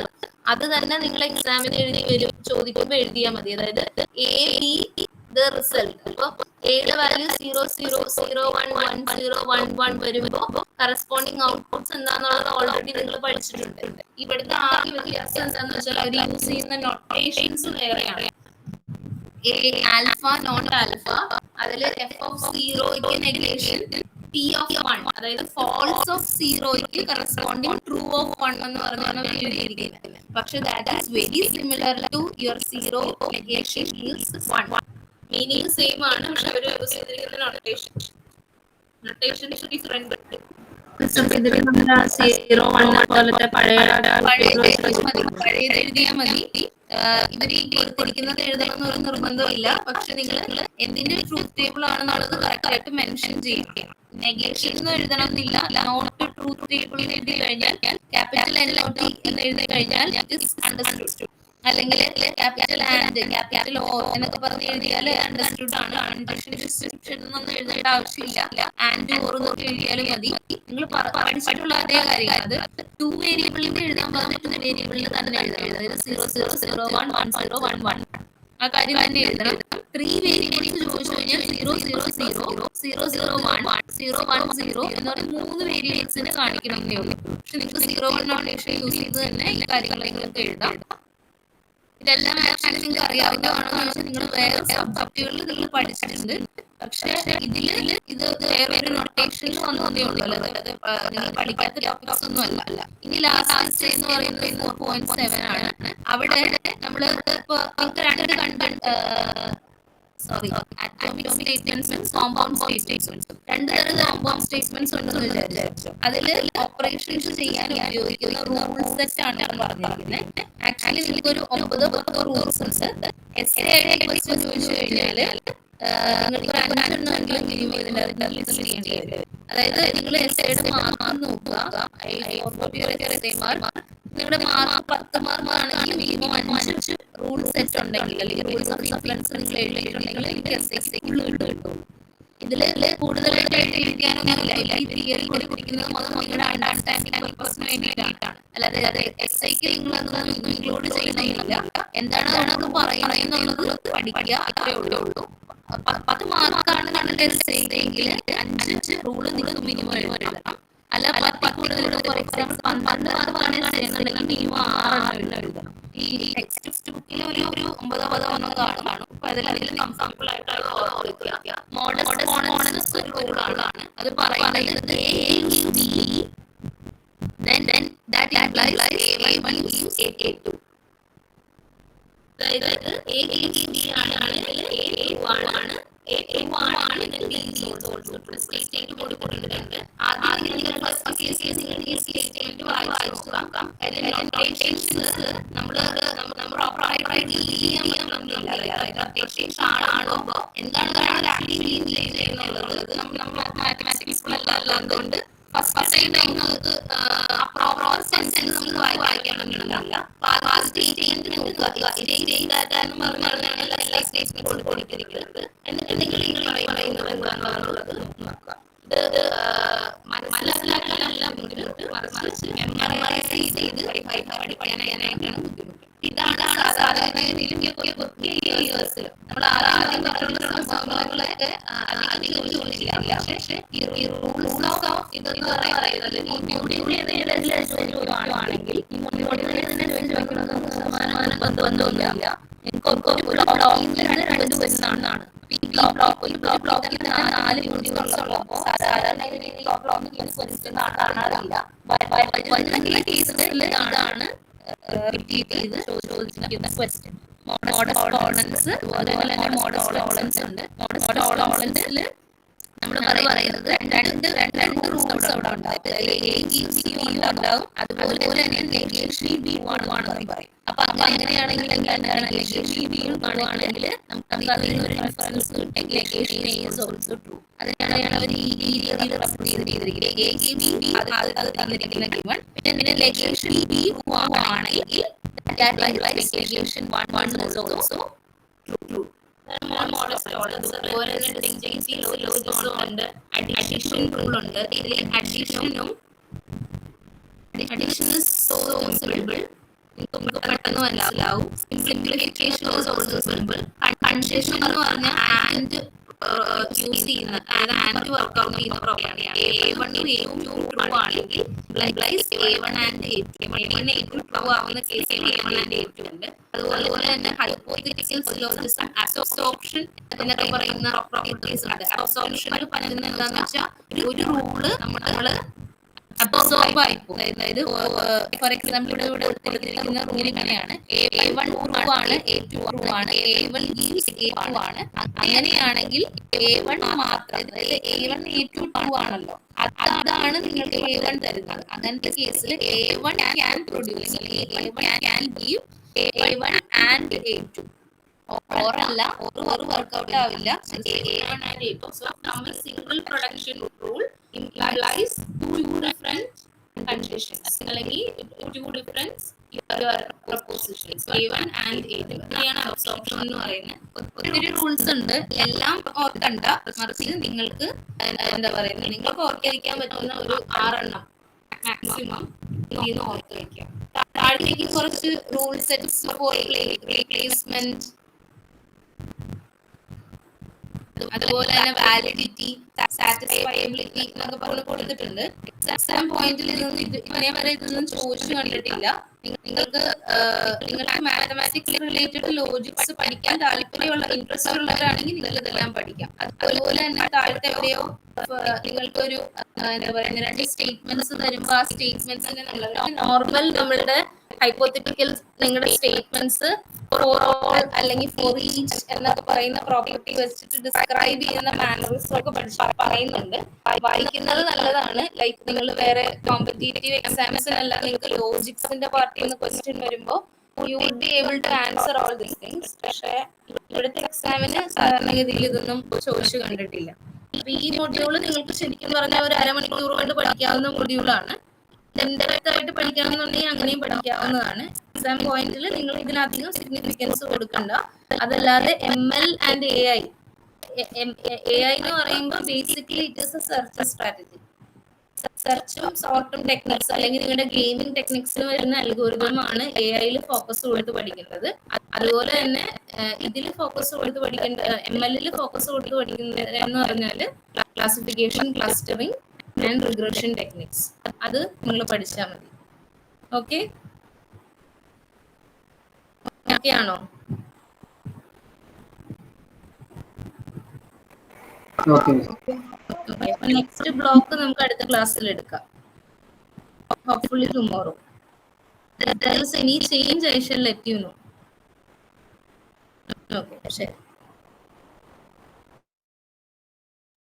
അത് തന്നെ നിങ്ങൾ എക്സാമിന് എഴുതി വരും, ചോദിക്കുമ്പോൾ എഴുതിയാൽ മതി. അതായത് എ ബി ദ റിസൾട്ട്. അപ്പൊ എയുടെ വാല്യൂ 0 0 0 1 1 0 1 1 വരുമ്പോ കറസ്പോണ്ടിങ് ഔട്ട്പുട്ട്സ് എന്താണെന്നുള്ളത് ഓൾറെഡി നിങ്ങൾ പഠിച്ചിട്ടുണ്ട്. ഇവിടുത്തെ ആകെ വ്യത്യാസം എന്താന്ന് വെച്ചാൽ അവർ യൂസ് ചെയ്യുന്ന നൊട്ടേഷൻസ് വേറെയാണ്. ആൽഫ, നോട്ട് ആൽഫ, അതിൽ F of 0 negation, T of 1 അതായത് false of 0 corresponding true of 1 എന്ന് പറഞ്ഞാണ് എഴുതിയിരിക്കുന്നത്. പക്ഷെ that is very similar to your 0 negation is 1. Meaning same ആണ്, പക്ഷെ അവർ യൂസ് ചെയ്തിരിക്കുന്ന നൊട്ടേഷൻ ഡിഫറെന്റ്. ഇതിൽ നമ്മുടെ 0 1 പോലത്തെ പഴയത് എഴുതിയാൽ മതി. ഇവർ ഈ കൊടുത്തിരിക്കുന്നത് എഴുതണം എന്നൊരു നിർബന്ധമില്ല. പക്ഷെ നിങ്ങൾ എന്തിന്റെ ട്രൂത്ത് ടേബിൾ ആണെന്നുള്ളത് കറക്റ്റ് ആയിട്ട് മെൻഷൻ ചെയ്യണം. നെഗേഷൻ എന്ന് എഴുതണം എന്നില്ല. നോട്ട് ട്രൂത്ത് ടേബിൾ എഴുതി കഴിഞ്ഞാൽ ക്യാപിറ്റൽ N നോട്ട് എന്ന് എഴുതി കഴിഞ്ഞാൽ ഇറ്റ് ഈസ് അണ്ടർസ്റ്റുഡ്. അല്ലെങ്കിൽ ക്യാപിറ്റൽ ആൻഡ് ക്യാപിറ്റൽ ഓ എന്നൊക്കെ പറഞ്ഞ് എഴുതിയാൽ അണ്ടർസ്റ്റുഡ് ആണ്. കണ്ടീഷൻ ഡിസ്ക്രിപ്ഷൻ ഒന്നും എഴുതേണ്ട ആവശ്യമില്ല. ആൻഡ് ഓർ എന്നൊക്കെ എഴുതിയാലും മതി. നിങ്ങൾ പഠിച്ചിട്ടുള്ള അതേ കാര്യം. അത് 2 വേരിയബിളിന്റെ എഴുതാൻ പറഞ്ഞ 2 വേരിയബിളിൽ തന്നെ എഴുതണം. അതായത് 00011011 ആ കാര്യം തന്നെ എഴുതണം. 3 വേരിയബിൾസ് ചോദിച്ചു കഴിഞ്ഞാൽ 000 001 010 എന്ന് പറഞ്ഞ 3 വേരിയബിൾസിനെ കാണിക്കണമെന്നേ ഉള്ളൂ. പക്ഷെ നിങ്ങൾക്ക് 01 നൊട്ടേഷൻ യൂസ് ചെയ്ത് തന്നെ ഈ കാര്യങ്ങളൊക്കെ എഴുതാം. ഇതെല്ലാം ആക്ച്വലി നിങ്ങൾക്ക് അറിയാവുന്നതാണെന്ന് വെച്ചാൽ നിങ്ങൾ വേറെ സബ്ജക്റ്റുകളിൽ നിങ്ങൾ പഠിച്ചിട്ടുണ്ട്. പക്ഷെ ഇത് വേറൊരു നൊട്ടേഷനിൽ വന്നതേ ഉള്ളൂ. അല്ലാതെ നിങ്ങൾ പഠിക്കാത്ത ടോപ്പിക്സ് ഒന്നും അല്ല. ഇനി ലാസ്റ്റ് എന്ന് പറയുന്നത് 4.7 ആണ്. അവിടെ നമ്മള് നിങ്ങൾക്ക് അറ്റോമിക് സ്റ്റേറ്റ്മെന്റ്സും കോമ്പൗണ്ട് സ്റ്റേറ്റ്മെന്റ്സും രണ്ട് തരം കോമ്പൗണ്ട് സ്റ്റേറ്റ്മെന്റ്സ് ഉണ്ടെന്ന് വിചാരിച്ചു. അതിൽ ഓപ്പറേഷൻസ് ചെയ്യാൻ ഉപയോഗിക്കുന്ന റൂൾസ് സെറ്റ് ആണ് പറഞ്ഞിരിക്കുന്നത്. ആക്ച്വലി നിങ്ങൾക്ക് ഒരു 9-10 റൂൾസ് ഉണ്ട്. എസ് എ ആയിട്ട് ക്വസ്റ്റ്യൻ ചോദിച്ചു കഴിഞ്ഞാൽ നിങ്ങൾക്ക് ഒരു 5 മിനിമം ഇതിന്റെ ലിസ്റ്റ് ചെയ്യേണ്ടി വരും. അതായത് നിങ്ങൾ എസ് എയുടെ മാർക്ക് നോക്കുക. നിങ്ങളുടെ മാർക്ക് 10 മാർക്ക് ആണെങ്കിൽ മിനിമം 5 റൂൾ സെറ്റ് ഉണ്ടെങ്കിൽ അല്ലെങ്കിൽ റൂൾസ് ഓഫ് ഇൻഫ്ലുവൻസ് നിങ്ങൾ എഴുതിയിട്ടുണ്ടെങ്കിൽ നിങ്ങൾക്ക് എസ് എ കിട്ടും. ഇതില് കൂടുതലായിട്ട് എഴുതിക്കാനൊന്നുമില്ല. ഈ തിയറി പഠിക്കുന്നത് മൊത്തം നിങ്ങളുടെ അണ്ടർസ്റ്റാൻഡിംഗ് പർപ്പസിന് വേണ്ടിയിട്ടാണ്. അല്ലാതെ എസ് ഐക്ക് നിങ്ങൾ അതൊന്നും ഇൻക്ലൂഡ് ചെയ്യുന്നില്ല. എന്താണ് അതിനകത്ത് പറയുന്നത് പഠിക്കുക, അത്രേ ഉള്ളൂ. 10 മാർക്കാണ് നിങ്ങളുടെ എസ് ഐക്കെങ്കിൽ 5 റൂള് നിങ്ങൾ മിനിമം എഴുതണം. അല്ല 10 കൂടുതൽ, ഫോർ എക്സാമ്പിൾ 12 മാർക്കാണ് ചെയ്യുന്നുണ്ടെങ്കിൽ മിനിമം 6 എഴുതണം. ഈ ടെക്സ്റ്റ് ബുക്കിൽ ഒരു 9-10 കാണും. അപ്പൊ അതിൽ സാമ്പിൾ ആയിട്ട് മോഡസ് റൂളാണ്. അത് പറയുന്നത് then that implies A1 is A2. അതായത് A B ആണെങ്കിൽ A2 ആണ്. A2 ആണ് സ്റ്റേറ്റ്മെന്റ് കൊടുത്തിട്ടുണ്ട്. ആദ്യം നിങ്ങൾ ഫസ്റ്റ് കേസിൽ നിങ്ങൾ ഈ സ്റ്റേറ്റ്മെന്റ് വായിച്ചു നോക്കാം. നൊട്ടേഷൻസ് നമ്മൾ പ്രോപ്പറായിട്ട് ഡീൽ ചെയ്യാൻ പറ്റുന്നില്ല. ആണോ എന്താണ് ആക്ച്വലി ചെയ്യുന്നത് നമ്മൾ മാത്തമാറ്റിക്സ് അല്ലാത്തതുകൊണ്ട് ഫസ്റ്റ് ടൈം നമുക്ക് പ്രോപ്പർ സെൻസ് നമുക്ക് വായിക്കാൻ പറ്റുന്നില്ല. സ്റ്റേറ്റ്മെന്റ് നോക്കുക. എന്ന് പറഞ്ഞാണ് എല്ലാ സ്റ്റേറ്റ്മെന്റ് കൊടുത്തിരിക്കുന്നത്. എന്നിട്ട് നിങ്ങൾ പറയുന്നത് എന്താണെന്നുള്ളത് നോക്കുക. ഇത് മനസ്സിലാക്കാനല്ല ബുദ്ധിമുട്ട്, മറിച്ച് മെമ്മറൈസ് ചെയ്ത് പഠിക്കാനായിട്ടാണ് ബുദ്ധിമുട്ട്. ഇതാണ് സാധാരണ നമ്മൾ ആദ്യം പറഞ്ഞിട്ടുള്ള സംഭവങ്ങളൊക്കെ അധികം ചോദിച്ചില്ല. പക്ഷെ ഈ റൂൾസ് ഓഫ് ഇതെന്ന് പറയുന്നത് ചോദ്യമാണെങ്കിൽ ഈ മുന്നോട്ട് തന്നെ ചോദിക്കുന്നത് ശതമാനം ബന്ധമൊന്നുമില്ല. രണ്ട് വരുന്നതാണ്. ഒരു ബ്ലോക്കിൽ 4 യൂണിറ്റ്സ് ഉള്ളപ്പോൾ സാധാരണ കാണാറില്ല. വരുന്ന കേസിൽ ഇതാണ് റിപ്പീറ്റ് ചെയ്ത് ചോദിച്ചിരിക്കുന്ന ക്വസ്റ്റ്യൻ. മോഡസ് ടോളറൻസ്, അതുപോലെ തന്നെ മോഡസ് ടോളറൻസ് ഉണ്ട്. മോഡസ് ടോളറൻസിൽ നമ്മൾ പറയുന്നത് രണ്ട് റൂൾസ് അവിടെ ഉണ്ടാവും. ഉണ്ടാവും. അതുപോലെ തന്നെ നെഗേഷൻ B1 ആണെന്ന് പറയും. അപ്പൊ അങ്ങനെയാണെങ്കിൽ ആണെങ്കിൽ നമുക്ക് അതിൽ നിന്ന് ഒരു ഇൻഫറൻസ് കിട്ടും. Negation is also true. അതിനാണ് അവർ ഈ രീതിയിൽ റെപ്രസെന്റ് ചെയ്തിരിക്കുന്നത്. അത് തന്നിരിക്കുന്ന ഗിവൺ. പിന്നെ നെഗേഷൻ B ആണെങ്കിൽ നെഗേഷൻ 1 is also true. അതുപോലെ തന്നെ ഡിസ്റ്റിങ്ക്റ്റ് ലോജിക്സും ഉണ്ട്. അഡിഷൻ റൂൾ ഉണ്ട്. ഇതിൽ അഡിഷൻ സോ സിമ്പിൾ, നമുക്ക് പെട്ടെന്ന് മനസ്സിലാവും. Simplification is also simple. Concession എന്ന് പറഞ്ഞാൽ ആൻഡ് യൂസ് ചെയ്യുന്ന, അതായത് ആൻഡ് വർക്ക്ഔട്ട് ചെയ്യുന്ന പ്രോബ്ലമാണ്. A1 A2 ആണെങ്കിൽ A1 and A2 ട്രൂ ആവുന്ന കേസിൽ A1 and A2 ഉണ്ട്. അതുപോലെ തന്നെ ഹൈപ്പോത്തറ്റിക്കൽ സിലോജിസം, അബ്സോർപ്ഷൻ എന്നൊക്കെ പറയുന്ന പ്രോപ്പർട്ടീസ് ഉണ്ട്. അബ്സോർപ്ഷൻ പറയുന്നത് എന്താണെന്ന് വെച്ചാൽ ഒരു റൂള് നമ്മള് അബ്സോർബ് ആയിപ്പോകും. അതായത് ഫോർ എക്സാമ്പിൾ ഇവിടെ കൊടുത്തിരിക്കുന്ന റൂൾ ഇങ്ങനെയാണ്: A1 ട്രൂ ആണ്, A2 ട്രൂ ആണ്, A1 ഈസ് A2 ആണ്. അങ്ങനെയാണെങ്കിൽ A1 മാത്രം, അതായത് A1 A2 ട്രൂ ആണല്ലോ, അതാണ് നിങ്ങൾക്ക് A1 തരുന്നത്. അങ്ങനത്തെ കേസിൽ A1 can produce, A1 can give A1 and A2. ഓറല്ല, ഒരു വർക്ക്ഔട്ട് ആവില്ല. A1 and A2. So from a single production rule implies two different conditions. അല്ലെങ്കിൽ two different your propositions A1 and A2. ഇതാണ് absorption എന്ന് പറയുന്നത്. ഒത്തിരി rules ഉണ്ട്, എല്ലാം ഓർക്കണ്ട. മറിച്ച് നിങ്ങൾക്ക് എന്താ പറയുന്നത്, നിങ്ങൾക്ക് ഓർത്തിരിക്കാൻ പറ്റുന്ന ഒരു 6 മാക്സിമം ഇതിന്ന് ഓർത്ത് വയ്ക്കാം. താഴേക്ക് കുറച്ച് റൂൾ സെറ്റ്സ് ഫോർ റീപ്ലേസ്മെന്റ്, അതുപോലെ തന്നെ വാലിഡിറ്റി, സാറ്റിസ്ഫയബിലിറ്റി എന്നൊക്കെ പറഞ്ഞ് കൊടുത്തിട്ടുണ്ട്. എക്സാം പോയിന്റിൽ ഇതൊന്നും ഇതേ വരെ ഇതൊന്നും ചോദിച്ചു കണ്ടിട്ടില്ല. നിങ്ങൾക്ക് മാത്തമാറ്റിക്സ് റിലേറ്റഡ് ലോജിക്സ് പഠിക്കാൻ താല്പര്യമുള്ള ഇൻട്രസ്റ്റ് ഉള്ളവരാണെങ്കിൽ നിങ്ങൾ ഇതെല്ലാം പഠിക്കാം. അതുപോലെ തന്നെ താഴത്തെ എവിടെയോ നിങ്ങൾക്കൊരു എന്താ പറയുക 2 സ്റ്റേറ്റ്മെന്റ്സ് തരുമ്പോൾ ആ സ്റ്റേറ്റ്മെന്റ്സിനെ നോർമൽ നമ്മളുടെ ഹൈപ്പോത്തറ്റിക്കൽ നിങ്ങളുടെ സ്റ്റേറ്റ്മെന്റ്സ് ഫോർ ഓൾ അല്ലെങ്കിൽ ഫോർ ഈച്ച് എന്നൊക്കെ പറയുന്ന പ്രോപ്പർട്ടി വെച്ചിട്ട് ഡിസ്ക്രൈബ് ചെയ്യുന്ന മാനറിസം ഒക്കെ പറയുന്നുണ്ട്. വായിക്കുന്നത് നല്ലതാണ്. ലൈക്ക് നിങ്ങൾ വേറെ കോമ്പറ്റേറ്റീവ് എക്സാംസിനല്ല, നിങ്ങൾക്ക് ലോജിക്സിന്റെ പാർട്ടിൽ നിന്ന് ക്വസ്റ്റ്യൻ വരുമ്പോൾ you would be able to answer all these things. പക്ഷേ ഇവിടുത്തെ എക്സാമിന് സാധാരണഗതിയിൽ ഇതൊന്നും ചോദിച്ചു കണ്ടിട്ടില്ല. അപ്പൊ ഈ മൊഡ്യൂള് നിങ്ങൾക്ക് ശരിക്കും പറഞ്ഞാൽ ഒരു അരമണിക്കൂർ കൊണ്ട് പഠിക്കാവുന്ന മൊഡ്യൂളാണ്. ആയിട്ട് പഠിക്കാമെന്നുണ്ടെങ്കിൽ അങ്ങനെയും പഠിക്കാവുന്നതാണ്. എക്സാം പോയിന്റിൽ നിങ്ങൾ ഇതിനധികം സിഗ്നിഫിക്കൻസ് കൊടുക്കണ്ട. അതല്ലാതെ ML ആൻഡ് AI എന്ന് പറയുമ്പോൾ basically it is a search strategy. സെർച്ചും സോർട്ടും ടെക്നിക്സ് അല്ലെങ്കിൽ നിങ്ങളുടെ ഗെയിമിംഗ് ടെക്നിക്സിന് വരുന്ന അൽഗോരിതമാണ് AI ഫോക്കസ് കൊടുത്ത് പഠിക്കുന്നത്. അതുപോലെ തന്നെ ഇതിൽ ഫോക്കസ് കൊടുത്ത് പഠിക്കേണ്ട ML ഫോക്കസ് കൊടുത്ത് പഠിക്കുന്നത് എന്ന് പറഞ്ഞാൽ classification, clustering and regression techniques. അത് നിങ്ങൾ പഠിച്ചാൽ മതി. ഓക്കെ ആണോ? നെക്സ്റ്റ് ബ്ലോക്ക് നമുക്ക് അടുത്ത ക്ലാസ്സിൽ എടുക്കാം. Hopefully tomorrow. If there is any change, I shall let you know. Okay, sure.